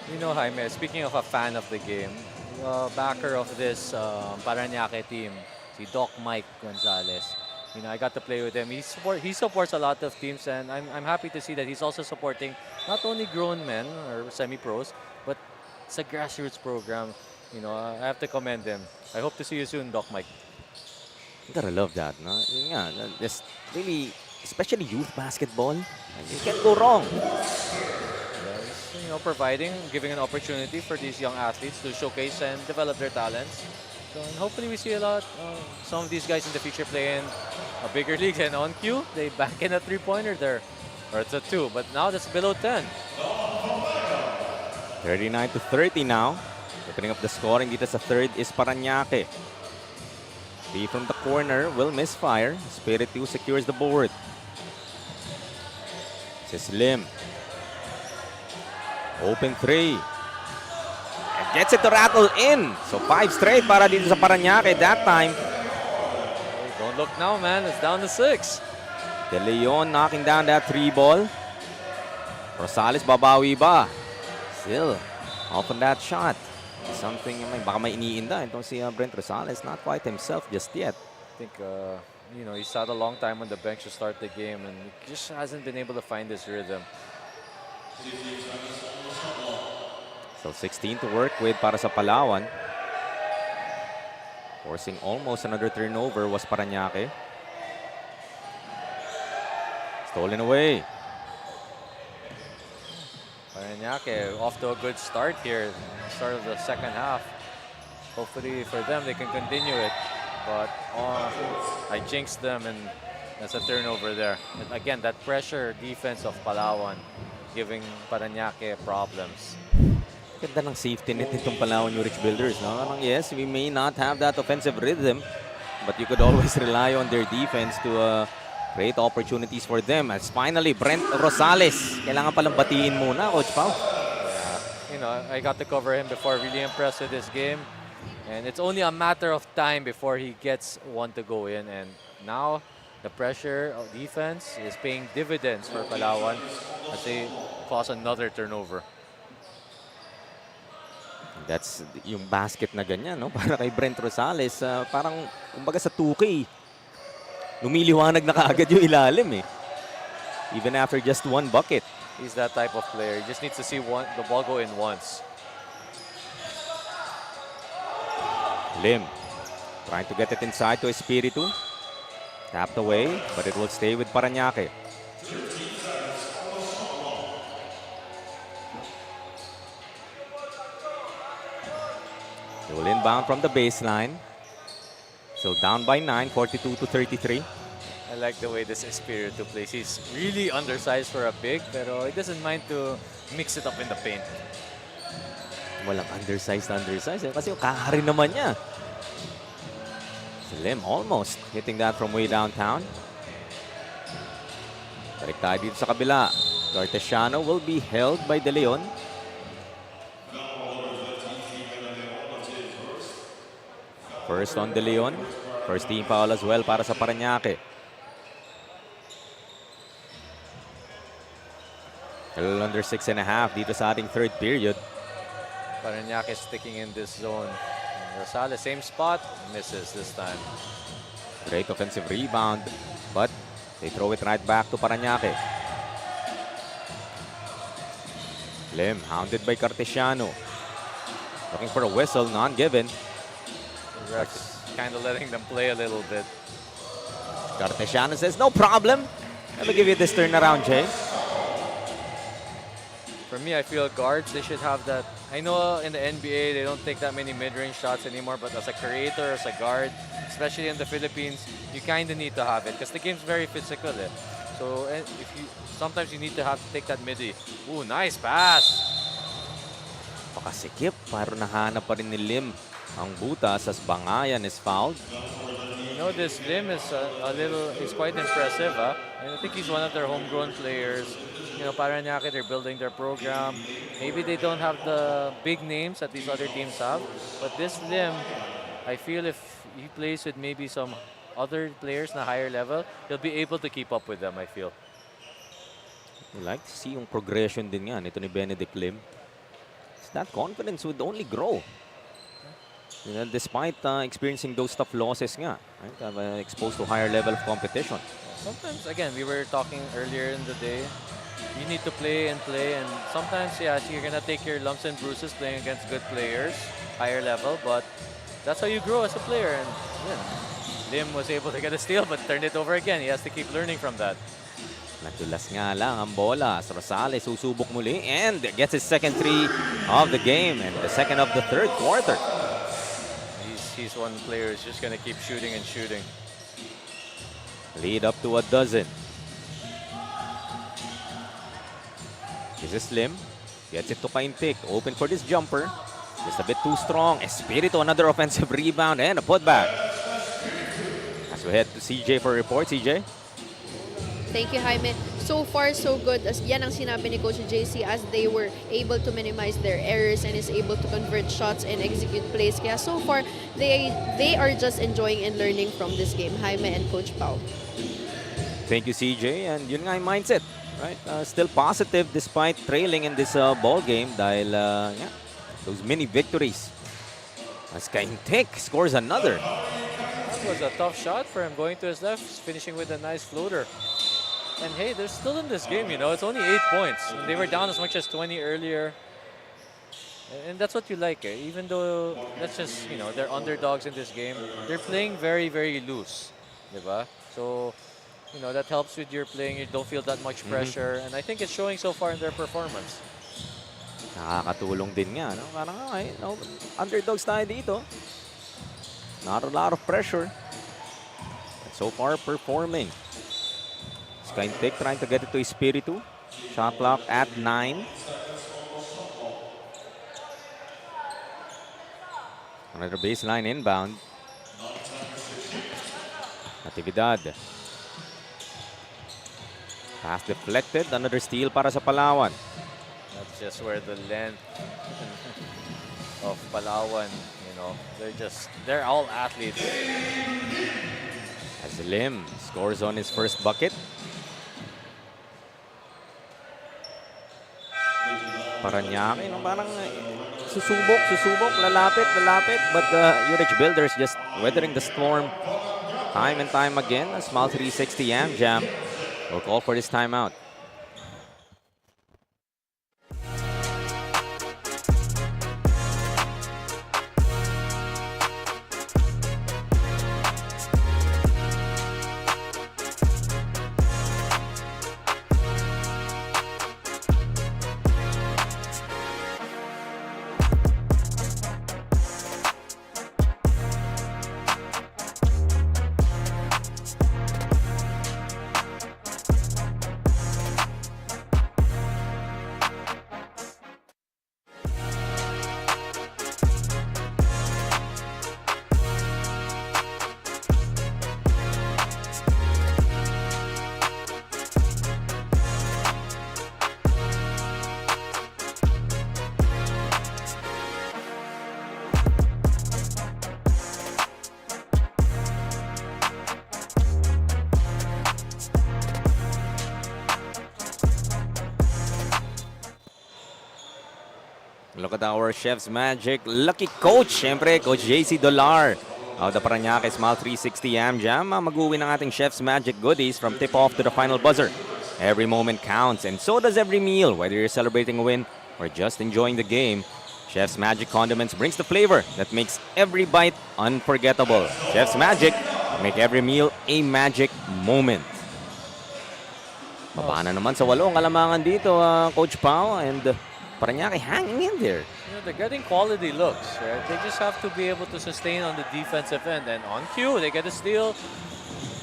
You know, Jaime, speaking of a fan of the game, backer of this Paranaque team, si Doc Mike Gonzalez. You know, I got to play with him. He supports a lot of teams, and I'm happy to see that he's also supporting not only grown men or semi-pros, but it's a grassroots program. You know, I have to commend him. I hope to see you soon, Doc Mike. You gotta love that, no? Yun nga, just really, especially youth basketball, you can't go wrong. You providing, giving an opportunity for these young athletes to showcase and develop their talents. So and hopefully we see a lot, some of these guys in the future play in a bigger league. And on cue, they bank in a 3-pointer there. Or it's a 2, but now that's below 10. 39-30 now. Opening up the scoring dito sa third is Paranaque. 3 from the corner will misfire. Spirit 2 secures the board. This is Lim. Open 3. And gets it to rattle in. So 5 straight para dito sa Paranaque that time. Hey, don't look now, man. It's down to 6. De Leon knocking down that 3 ball. Rosales babawi ba? Still off on that shot. Something, baka may iniinda itong si Brent Rosales. Not quite himself just yet. I think, he sat a long time on the bench to start the game and he just hasn't been able to find his rhythm. So 16 to work with para sa Palawan. Forcing almost another turnover was Paranaque. Stolen away. Paranaque off to a good start here, start of the second half. Hopefully for them they can continue it, but I jinxed them and that's a turnover there. And again, that pressure defense of Palawan giving Paranaque problems. Ganda ng safety net itong Palawan Yurich Builders. No? Yes, we may not have that offensive rhythm, but you could always rely on their defense to create opportunities for them. As finally, Brent Rosales. Kailangan palang batiin muna, Coach Pao. Yeah, I got to cover him before. Really impressed with this game. And it's only a matter of time before he gets one to go in. And now, the pressure of defense is paying dividends for Palawan as they cause another turnover. That's yung basket na ganyan, no? Para kay Brent Rosales. Parang, kumbaga sa 2K, lumiliwanag na kaagad yung ilalim eh. Even after just one bucket. He's that type of player. He just needs to see the ball go in once. Lim trying to get it inside to Espiritu. Tapped away, but it will stay with Paranaque. They will inbound from the baseline. So down by 9, 42-33. I like the way this Espiritu plays. He's really undersized for a big, pero he doesn't mind to mix it up in the paint. Walang undersized eh. Kasi yung kahari naman niya. Lim almost hitting that from way downtown. Balik tayo dito sa kabila. Cartesiano will be held by De Leon. First on De Leon. First team foul as well para sa Paranaque. A little under 6.5 dito sa ating third period. Paranaque sticking in this zone. Rosales, same spot, misses this time. Great offensive rebound, but they throw it right back to Paranaque. Lim, hounded by Cartesiano. Looking for a whistle, non-given. The ref is kind of letting them play a little bit. Cartesiano says, no problem. Let me give you this turnaround, Jay. For me, I feel guards, they should have that. I know in the NBA, they don't take that many mid-range shots anymore, but as a creator, as a guard, especially in the Philippines, you kind of need to have it because the game's very physical. Eh? So sometimes you need to have to take that midi. Ooh, nice pass. Pakasikip, pero nahanap pa rin ni Lim ang butas as Bangayan is fouled. You know, this Lim is he's quite impressive. Huh? And I think he's one of their homegrown players. You know, Paranaque, they're building their program. Maybe they don't have the big names that these other teams have. But this Lim, I feel if he plays with maybe some other players na higher level, he'll be able to keep up with them, I feel. You like to see yung progression din nga nito ni Benedict Lim. That confidence would only grow. You know, despite experiencing those tough losses nga. Right? Exposed to higher level of competition. Sometimes, again, we were talking earlier in the day, you need to play, and sometimes, yeah, you're going to take your lumps and bruises playing against good players, higher level, but that's how you grow as a player. And yeah, Lim was able to get a steal, but turned it over again. He has to keep learning from that. Natulas nga lang ang bola. Rosales susubok muli and gets his second three of the game and the second of the third quarter. He's one player who's just gonna keep shooting and shooting. Lead up to a dozen. This is Slim. Gets it to Kaintik. Open for this jumper. Just a bit too strong. Espiritu, another offensive rebound and a putback. As we head to CJ for a report. CJ? Thank you, Jaime. So far, so good. As yan ang sinabi ni Coach JC as they were able to minimize their errors and is able to convert shots and execute plays. Kaya so far, they are just enjoying and learning from this game, Jaime and Coach Pau. Thank you, CJ. And yun nga yung mindset. Right? Still positive despite trailing in this ball game dahil yeah, those mini victories. As Kaintik scores another. That was a tough shot for him, going to his left, finishing with a nice floater. And hey, they're still in this game, you know. It's only 8 points. They were down as much as 20 earlier. And that's what you like, eh? Even though that's just, you know, they're underdogs in this game. They're playing very, very loose, diba? So, you know, that helps with your playing. You don't feel that much pressure. And I think it's showing so far in their performance. Nakakatulong din nga, no? Parang okay, no, underdogs tayo dito. Not a lot of pressure. But so far, performing. Kaintik trying to get it to Espiritu. Shot clock at 9. Another baseline inbound. Natividad. Pass deflected. Another steal para sa Palawan. That's just where the length of Palawan, you know, they're all athletes. As Lim scores on his first bucket. Paranaque, no, parang susubok, lalapit. But the Yurich Builders just weathering the storm time and time again. A small 360 Yamjam will call for this timeout. Look at our Chef's Magic lucky coach. Siyempre, Coach JC Dolar of the Paranaque Small 360 Yamjam. Mag-uwi ng ating Chef's Magic goodies from tip-off to the final buzzer. Every moment counts, and so does every meal. Whether you're celebrating a win or just enjoying the game, Chef's Magic Condiments brings the flavor that makes every bite unforgettable. Chef's Magic, make every meal a magic moment. Baba na naman sa 8 kalamangan dito, Coach Pau, and Paranaque hanging in there. You know, they're getting quality looks, right? They just have to be able to sustain on the defensive end. And on cue, they get a steal.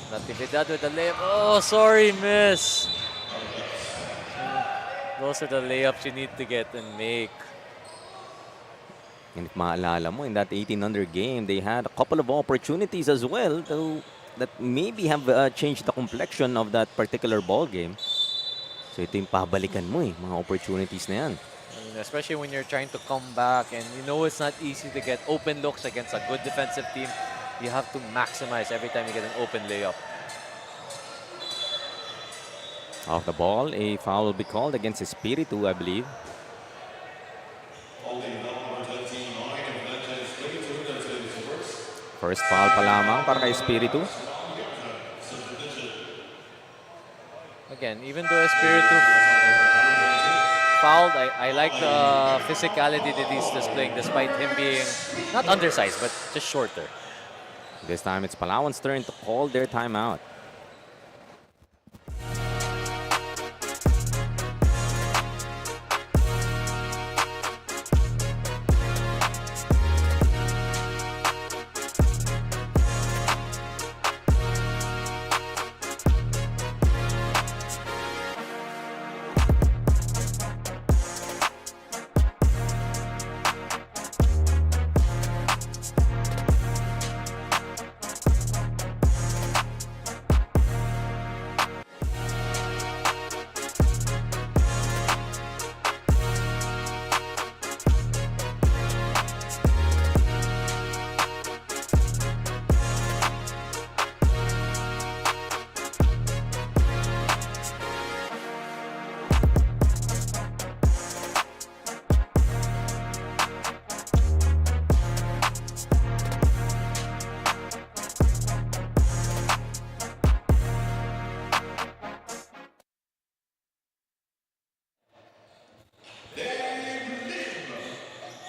Natividad with the layup. Oh, sorry, miss. Those are the layups you need to get and make. And if maalala mo, in that 18-under game, they had a couple of opportunities as well that maybe have changed the complexion of that particular ball game. So ito yung pabalikan mo mga opportunities na yan. And especially when you're trying to come back and you know it's not easy to get open looks against a good defensive team. You have to maximize every time you get an open layup. Off the ball, a foul will be called against Espiritu, I believe. First foul pa lamang para kay Espiritu. Again, even though Espiritu fouled, I like the physicality that he's displaying despite him being not undersized, but just shorter. This time it's Palawan's turn to call their timeout.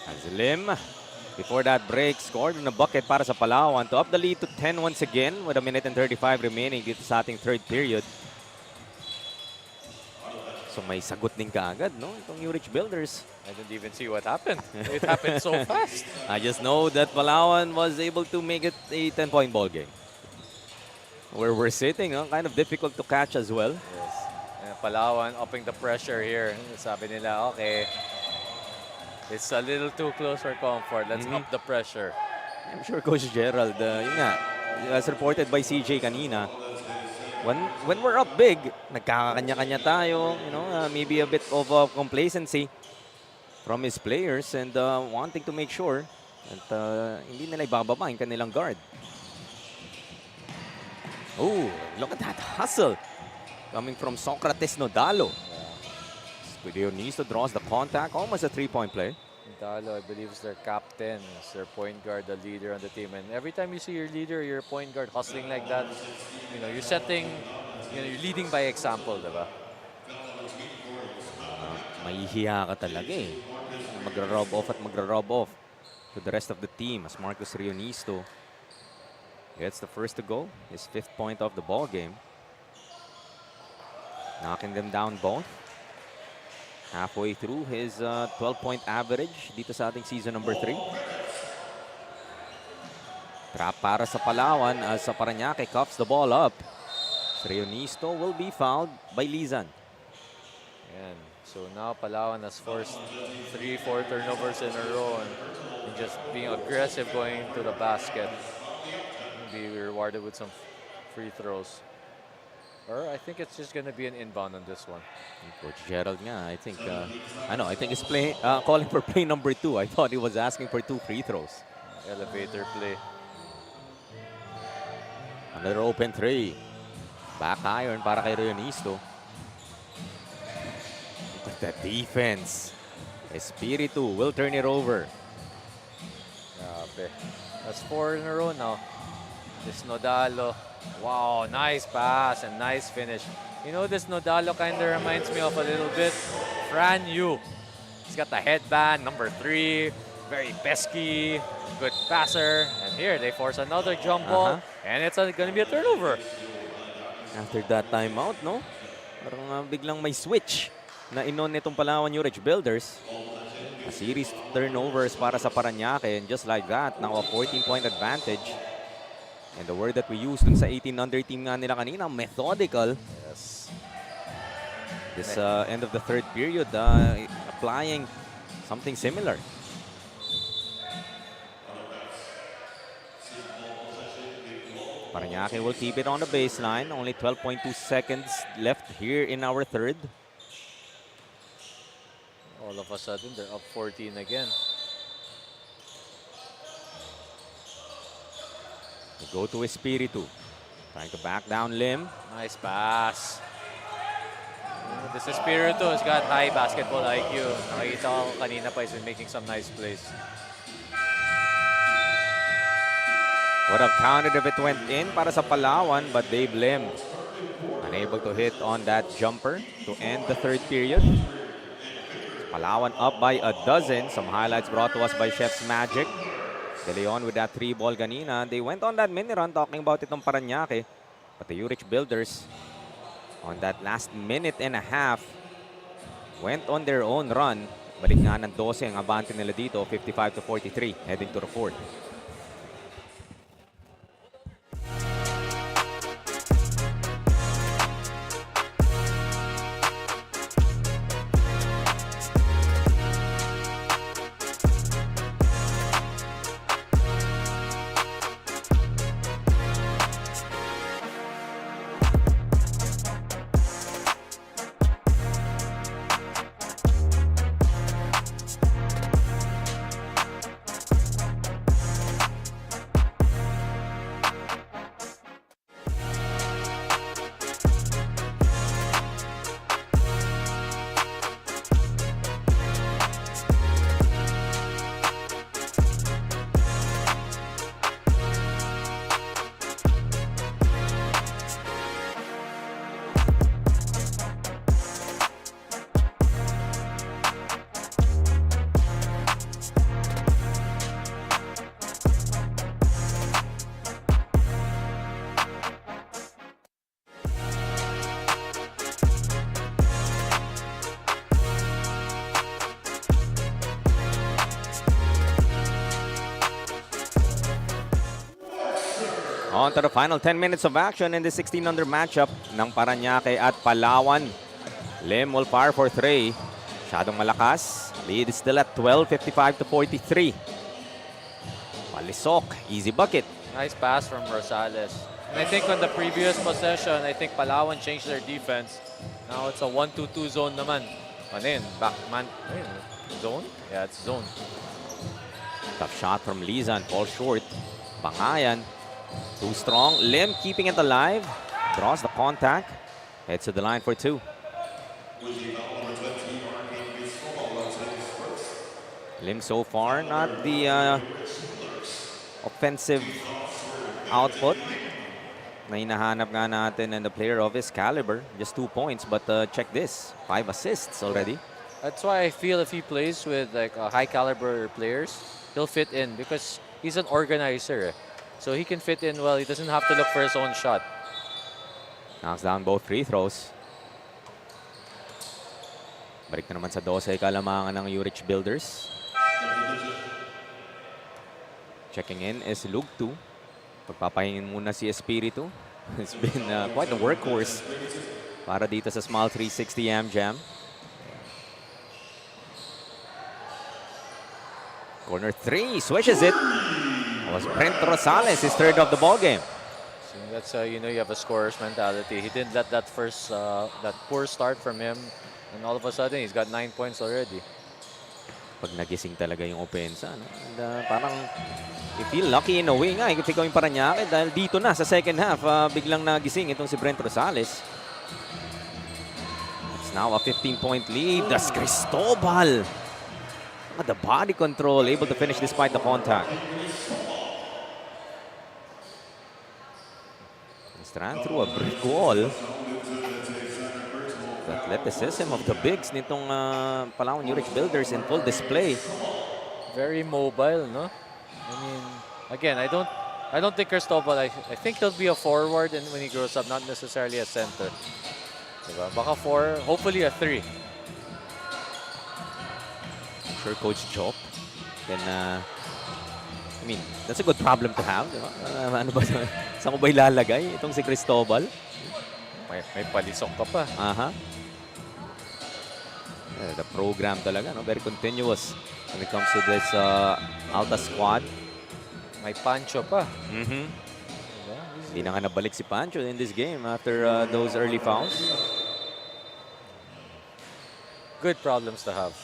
As Lim, before that break, scored in a bucket para sa Palawan to up the lead to 10 once again with 1:35 remaining dito sa ating third period. So may sagot din kaagad, no? Itong Yurich Builders. I didn't even see what happened. It happened so fast. I just know that Palawan was able to make it a 10-point ball game. Where we're sitting, kind of difficult to catch as well. Yes. And Palawan upping the pressure here. Sabi nila, okay, it's a little too close for comfort. Let's up the pressure. I'm sure Coach Gerald, yun nga, as reported by CJ kanina, when we're up big, nagkakanya-kanya tayo, maybe a bit of complacency from his players and wanting to make sure that hindi nila ibababa yung kanilang guard. Oh, look at that hustle coming from Socrates Nodalo. Nisto draws the contact, almost a three-point play. Dalo, I believe, is their captain, is their point guard, the leader on the team. And every time you see your leader, your point guard hustling like that, you're setting, you're leading by example, diba? Mahihiya ka talaga eh. Magra-rub off at magra-rub off to the rest of the team as Marcus Rionisto gets the first to go, his 5th point of the ball game. Knocking them down both. Halfway through his 12-point average dito sa ating season number 3. Trap para sa Palawan as sa Paranaque cuffs the ball up. Rionisto will be fouled by Lizan. Yan. So now Palawan has forced 3-4 turnovers in a row and just being aggressive going to the basket. Be rewarded with some free throws. Or I think it's just going to be an inbound on this one. Coach Gerald nga, I think he's calling for play number 2. I thought he was asking for 2 free throws. Elevator play. Another open 3. Back iron para kay Rionisto. Look at that defense. Espiritu will turn it over. Grabe. That's 4 in a row now. This Nodalo. Wow, nice pass and nice finish. This Nodalo kind of reminds me of a little bit Fran Yu. He's got the headband, number 3, very pesky, good passer. And here they force another jump ball, and it's going to be a turnover. After that timeout, no? Parang biglang may switch na inon nitong Palawan Yurich Builders. A series turnovers para sa Paranaque, and just like that, now a 14-point advantage. And the word that we used dun sa 18-under team nga nila kanina, methodical. Yes. This end of the third period, applying something similar. Paranaque will keep it on the baseline. Only 12.2 seconds left here in our third. All of a sudden, they're up 14 again. They go to Espiritu. Trying to back down Lim. Nice pass. This Espiritu has got high basketball IQ. Nakita ko kanina pa, he's been making some nice plays. Would have counted if it went in para sa Palawan, but Dave Lim unable to hit on that jumper to end the third period. Palawan up by a dozen. Some highlights brought to us by Chef's Magic. De Leon with that 3-ball ganina. They went on that mini run talking about itong Paranaque. But the Yurich Builders on that last minute and a half went on their own run. Balik nga ng 12 ang abante nila dito, 55-43 heading to the fourth. On to the final 10 minutes of action in the 16-under matchup ng Paranaque at Palawan. Lim will fire for 3. Masyadong malakas. Lead is still at 12, 55 to 43. Palisok, easy bucket. Nice pass from Rosales. And I think on the previous possession, I think Palawan changed their defense. Now it's a 1-2-2 zone naman. Ano yun? Back man. Ayun. Zone? Yeah, it's zone. Tough shot from Lizan, falls short. Bangayan, too strong. Lim keeping it alive. Draws the contact. Heads to the line for 2. Lim so far, not the offensive output na hinahanap nga natin and the player of his caliber. Just 2 points, but check this. 5 assists already. That's why I feel if he plays with like high caliber players, he'll fit in because he's an organizer. So he can fit in well. He doesn't have to look for his own shot. Knocks down both free throws. Balik na naman sa 12 kalamangan ng Yurich Builders. Checking in is Lugtu. Pagpapahingin muna si Espiritu. It's been quite a workhorse para dito sa small 360 Yamjam. Corner 3, swishes it. That was Brent Rosales, his third of the ball game. So that's you know, you have a scorer's mentality. He didn't let that first that poor start from him, and all of a sudden he's got 9 points already. Pag nagising talaga yung opensa, no? And, parang you feel lucky in a way nga, if ikaw yung Paranaque dahil dito na sa second half, biglang nagising itong si Brent Rosales. It's now a 15-point lead. That's Cristobal. The body control, able to finish despite the contact. He's ran through a brick wall. The athleticism of the bigs nitong Palawan Yurich Builders in full display. Very mobile, no? I mean, again, I don't think Cristobal. I think he'll be a forward and when he grows up, not necessarily a center. Diba? Baka 4, hopefully a 3. Sure, Coach Chop can, I mean, that's a good problem to have. Diba? Ano ba, saan ko ba ilalagay itong si Cristobal? May palisok ka pa. The program talaga, no? Very continuous when it comes to this Alta squad. May Pancho pa. Hindi na nga nabalik si Pancho in this game after those early fouls. Good problems to have.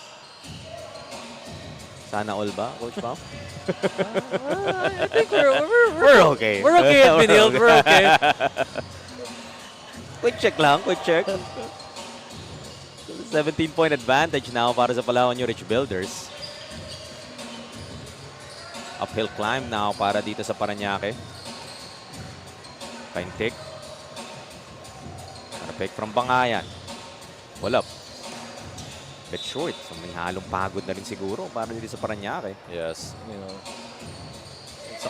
Sana all ba, Coach Pao? I think We're okay. We're okay at Benilde. We're okay. Quick check lang, quick check. 17-point advantage now para sa Palawan Yurich Builders. Uphill climb now para dito sa Paranaque. Paintik. Perfect from Bangayan. Pull up. Bit short. So may halong pagod na rin siguro para dito sa Paranaque. Yes. You know,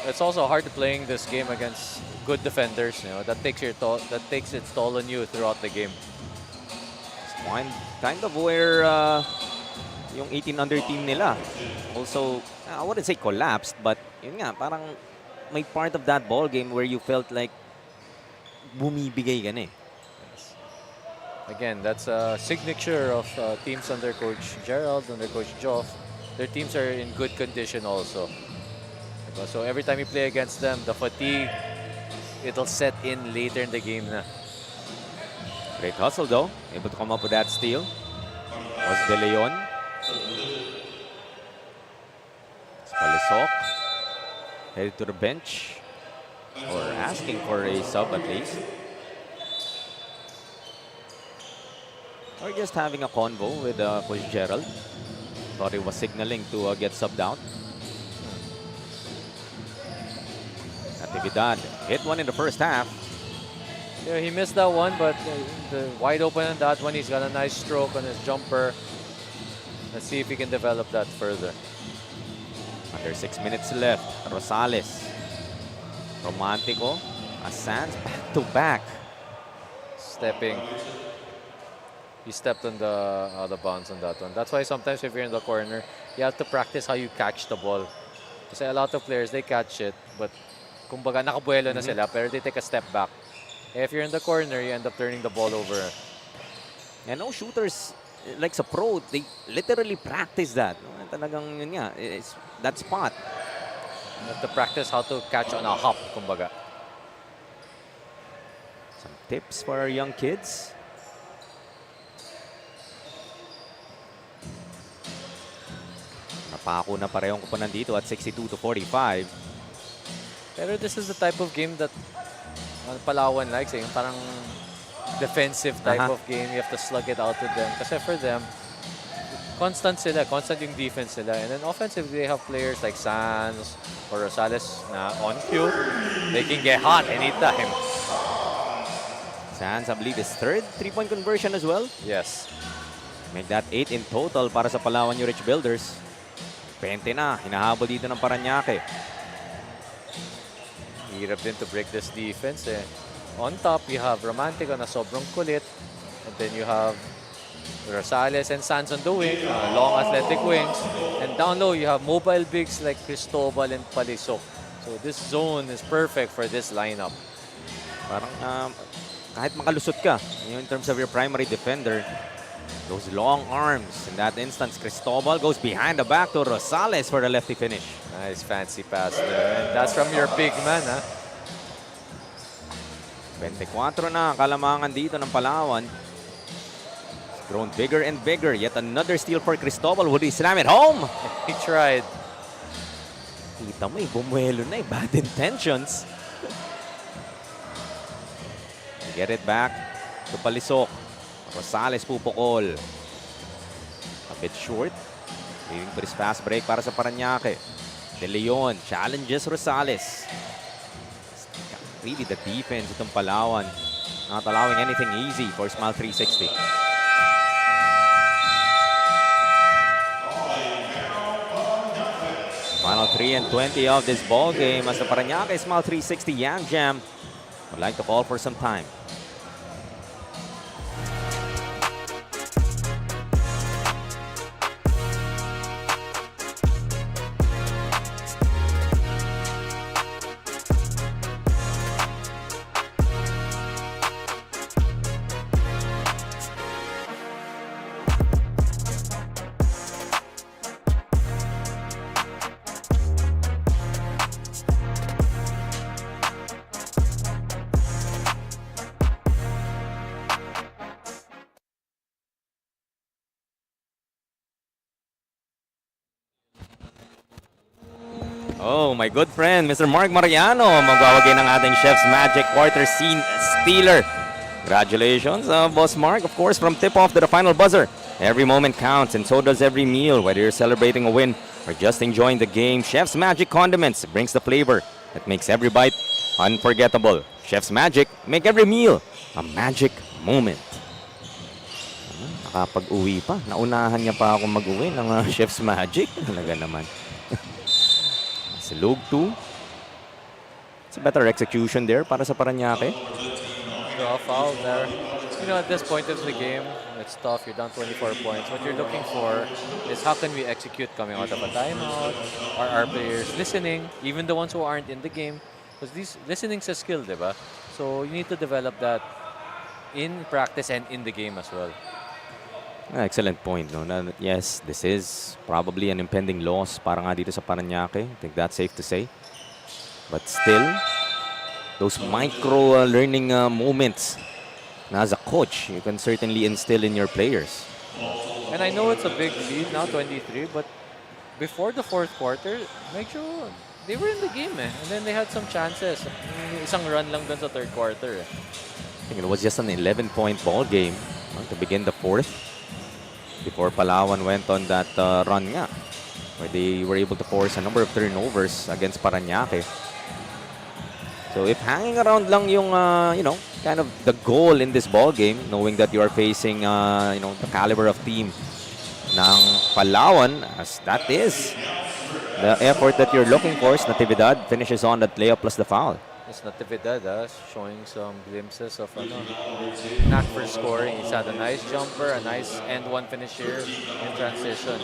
it's also hard to playing this game against good defenders. You know, that takes its toll on you throughout the game. Kind of where yung 18-under team nila also, I wouldn't say collapsed, but yun nga, parang may part of that ball game where you felt like bumibigay ka na eh. Yes. Again, that's a signature of teams under Coach Gerald, under Coach Joff. Their teams are in good condition also. So every time you play against them, the fatigue, it'll set in later in the game na. Great hustle though. Able to come up with that steal. Was De Leon. Palisok. Headed to the bench. Or asking for a sub at least. Or just having a convo with Coach Gerald. Thought he was signaling to get subbed out. Natividad hit one in the first half. Yeah, he missed that one, but the wide open on that one, he's got a nice stroke on his jumper. Let's see if he can develop that further. Under 6 minutes left. Rosales. Romantico. Assange back to back. Stepping. He stepped on the out of bounds on that one. That's why sometimes if you're in the corner, you have to practice how you catch the ball. Because a lot of players, they catch it, but kumbaga nakabuelo na sila, pero they take a step back. If you're in the corner, you end up turning the ball over. And no shooters, like sa pro, they literally practice that. No? Talagang yun nga, it's that spot. You have to practice how to catch on a hop, kumbaga. Some tips for our young kids. Napako na parehong kupunan dito at 62-45. Pero this is the type of game that Palawan likes. Yung parang defensive type of game. You have to slug it out with them. Kasi for them, constant sila. Constant yung defense sila. And then offensively, they have players like Sanz or Rosales na on cue. They can get hot anytime. Sanz, I believe, is third three-point conversion as well. Yes. Make that 8 in total para sa Palawan Yurich Builders. 20 na, hinahabol dito ng Paranaque. Hirap din to break this defense eh. On top, you have Romantico na sobrang kulit. And then you have Rosales and Sanz on the wing, long athletic wings. And down low, you have mobile bigs like Cristobal and Palisok. So this zone is perfect for this lineup. Parang kahit makalusot ka, in terms of your primary defender, those long arms. In that instance, Cristobal goes behind the back to Rosales for the lefty finish. Nice fancy pass there. And that's from your big man, ha? 24 na ang kalamangan dito ng Palawan. It's grown bigger and bigger. Yet another steal for Cristobal. Would he slam it home? He tried. Kita mo bumuelo na bad intentions. Get it back to Palisok. Rosales pupukol. A bit short. Leading to this fast break para sa Paranaque. De Leon challenges Rosales. Really the defense itong Palawan. Not allowing anything easy for Smile 360. Final 3 and 20 of this ball game as the Paranaque Smile 360 Yamjam would like to call for some time. Oh, my good friend, Mr. Mark Mariano, magwawagay ng ating Chef's Magic Quarter Scene Stealer. Congratulations, Boss Mark, of course, from tip-off to the final buzzer. Every moment counts, and so does every meal, whether you're celebrating a win or just enjoying the game. Chef's Magic Condiments brings the flavor that makes every bite unforgettable. Chef's Magic, make every meal a magic moment. Nakapag-uwi pa. Naunahan niya pa ako mag-uwi ng Chef's Magic. Talaga naman. Lug 2. It's a better execution there para sa Paranaque. Draw foul there. You know, at this point of the game, it's tough. You're down 24 points. What you're looking for is how can we execute coming out of a timeout? Are our players listening? Even the ones who aren't in the game. Because this listening's a skill, diba? So you need to develop that in practice and in the game as well. Excellent point. No? Yes, this is probably an impending loss para nga dito sa Paranaque. I think that's safe to say. But still, those micro learning moments na as a coach, you can certainly instill in your players. And I know it's a big lead now, 23, but before the fourth quarter, make sure they were in the game eh. And then they had some chances. Isang run lang dun sa third quarter eh. I think it was just an 11-point ball game to begin the fourth. Before Palawan went on that run nga, where they were able to force a number of turnovers against Paranaque. So if hanging around lang yung, kind of the goal in this ball game, knowing that you are facing, the caliber of team ng Palawan, as that is the effort that you're looking for, Natividad finishes on that layup plus the foul. It's Natividad, showing some glimpses of knack for scoring. He's had a nice jumper, a nice end-one finish here in transition.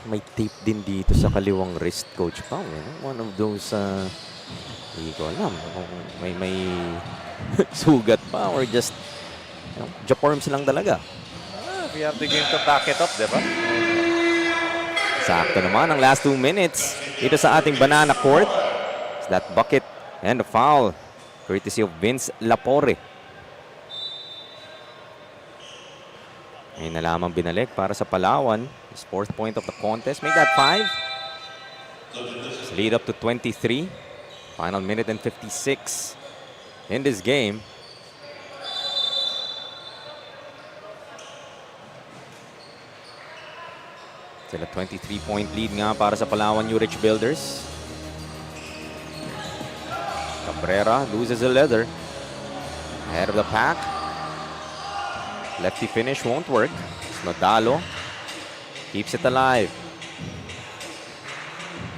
May tape din dito sa kaliwang wrist, Coach Pao. One of those Hindi ko alam kung may sugat pa or just Japorms lang talaga. We have the game to back it up, diba? Sakto naman ang last 2 minutes dito sa ating Banana Court. It's that bucket and a foul courtesy of Vince Lapore. May nalamang binalik para sa Palawan. His 4th point of the contest. Make that 5. Lead up to 23. Final minute and 56 in this game. Sila 23-point lead nga para sa Palawan Yurich Builders. Cabrera loses a leather. Ahead of the pack. Lefty finish won't work. Nodalo keeps it alive.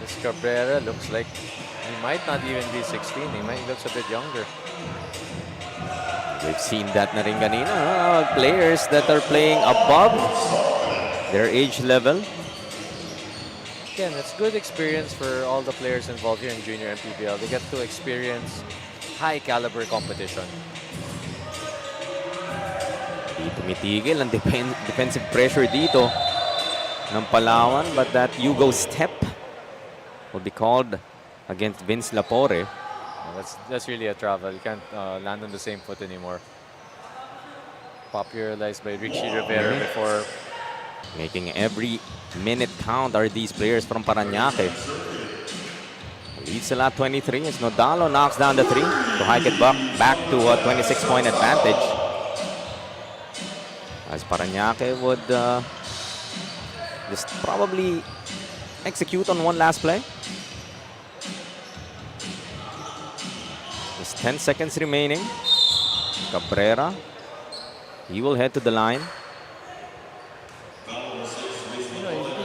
This Cabrera looks like he might not even be 16. He looks a bit younger. We've seen that na rin kanina. Players that are playing above their age level. Again, it's good experience for all the players involved here in Junior MPBL. They get to experience high caliber competition. Di tumitigil ang defensive pressure dito ng Palawan, but that Yugo step will be called against Vince Lapore. That's really a travel. You can't land on the same foot anymore. Popularized by Richie Rivera before. Making every minute count are these players from Paranaque. Leads sila 23 as Nodalo knocks down the 3 to hike it back to a 26-point advantage. As Paranaque would just probably execute on one last play. Just 10 seconds remaining. Cabrera, he will head to the line.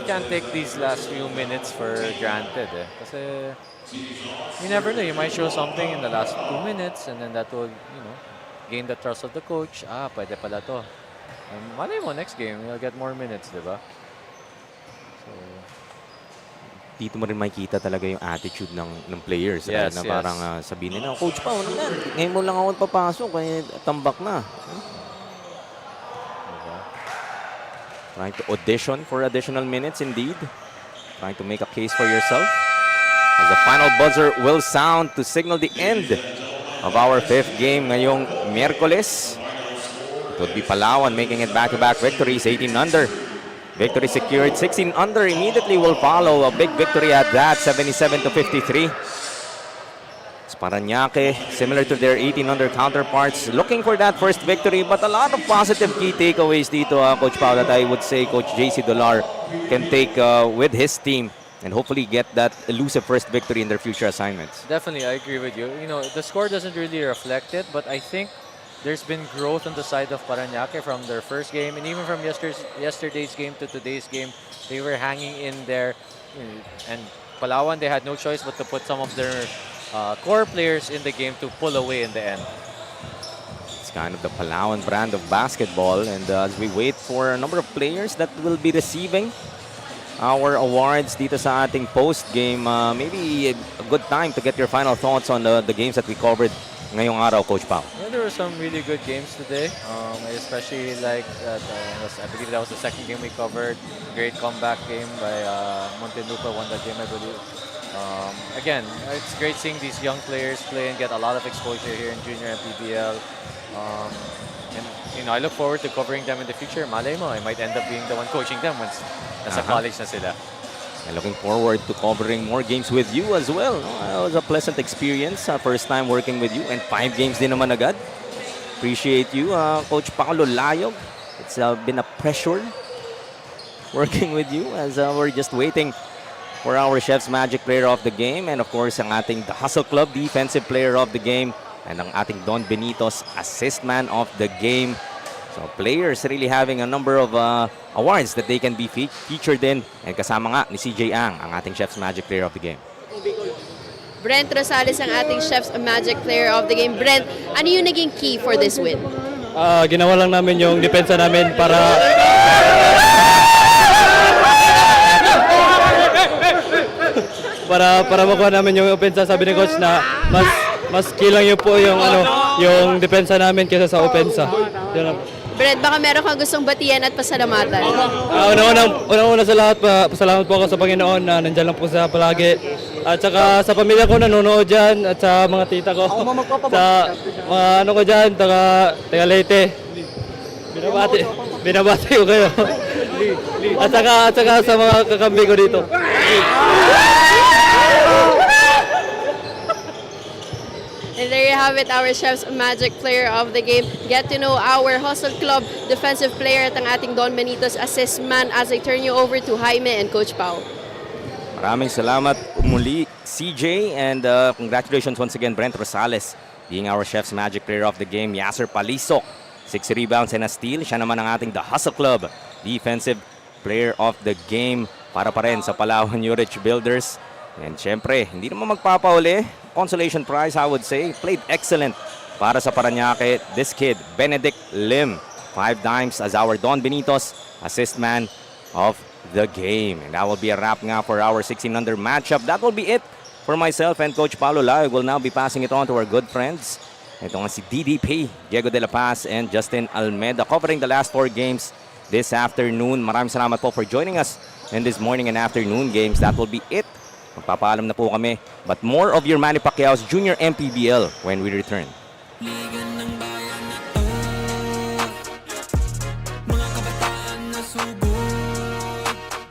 You can't take these last few minutes for granted. Kasi you never know. You might show something in the last 2 minutes and then that will, gain the trust of the coach. Pwede pala to. Malay mo, next game, you'll get more minutes, diba? So, dito mo rin makikita talaga yung attitude ng players. Yes, na yes. parang sabihin nila, Coach pa, ano yan? Ngayon mo lang ako papasok, kaya tambak na. Trying to audition for additional minutes indeed. Trying to make a case for yourself. As the final buzzer will sound to signal the end of our 5th game ngayong Miyerkules. It would be Palawan making it back-to-back victories, 18 under. Victory secured, 16 under immediately will follow. A big victory at that, 77-53. Paranaque, similar to their 18 under counterparts, looking for that first victory, but a lot of positive key takeaways dito, Coach Pao, that I would say Coach JC Dolar can take with his team and hopefully get that elusive first victory in their future assignments. definitely, I agree with you. The score doesn't really reflect it, but I think there's been growth on the side of Paranaque from their first game, and even from yesterday's game to today's game. They were hanging in there, and Palawan, they had no choice but to put some of their core players in the game to pull away in the end. It's kind of the Palawan brand of basketball, and as we wait for a number of players that will be receiving our awards dito sa ating post-game, maybe a good time to get your final thoughts on the games that we covered ngayong araw, Coach Pao. Yeah, there were some really good games today. I especially like that. I believe that was the second game we covered. Great comeback game by Montelupa, won that game, I believe. Again, it's great seeing these young players play and get a lot of exposure here in Junior MPBL. And I look forward to covering them in the future. Malay mo, I might end up being the one coaching them once nasa college na sila. And looking forward to covering more games with you as well. It was a pleasant experience. First time working with you, and 5 games din naman agad. Appreciate you, Coach Paolo Layog. It's been a pleasure working with you as we're just waiting for our Chef's Magic Player of the Game, and of course ang ating The Hustle Club Defensive Player of the Game, and ang ating Don Benitos Assist Man of the Game. So players really having a number of awards that they can be featured in, and kasama nga ni CJ Ang, ang ating Chef's Magic Player of the Game. Brent Rosales ang ating Chef's Magic Player of the Game. Brent, ano yung naging key for this win? Ginawa lang namin yung depensa namin para para makuha namin yung opensa. Sabi ni coach na mas kilang yun po yung depensa namin kaysa sa opensa. Yun lang. Brad, baka meron kang gustong batiyan at pasalamatan. Una sa lahat, pasalamat po ako sa Panginoon na nandyan lang po sa palagi. At saka sa pamilya ko nanonood dyan at sa mga tita ko. Sa mga ano ko dyan, taga Leyte. Binabati ko kayo. At saka sa mga kakambi ko dito. And there you have it, our Chef's Magic Player of the Game. Get to know our Hustle Club defensive player at ang ating Don Benito's assist man as I turn you over to Jaime and Coach Pao. Maraming salamat muli, CJ, and congratulations once again, Brent Rosales, being our Chef's Magic Player of the Game. Yasser Palisok, 6 rebounds and a steal. Siya naman ang ating The Hustle Club Defensive Player of the Game para pa rin sa Palawan Yurich Builders. And syempre, hindi naman magpapauli. Consolation prize, I would say. Played excellent para sa Paranaque. This kid, Benedict Lim, 5 dimes as our Don Benito's assist man of the game. And that will be a wrap nga for our 16-under matchup. That will be it for myself and Coach Paulo Lai. Will now be passing it on to our good friends. Ito nga si DDP, Diego De La Paz, and Justin Almeda covering the last 4 games this afternoon. Maraming salamat po for joining us in this morning and afternoon games. That will be it. Magpapaalam na po kami. But more of your Manny Pacquiao's Junior MPBL when we return. Liga ng bayan na to, mga kabataan na sugod.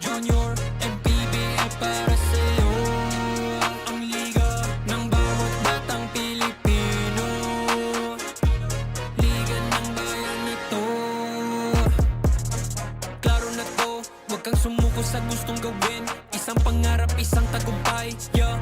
Junior MPBL para sa'yo, ang liga ng bawat batang Pilipino. Liga ng bayan na to, klaro na to, huwag kang sumuko sa gustong gawin. Isang pangarap, isang tagumpay, yeah.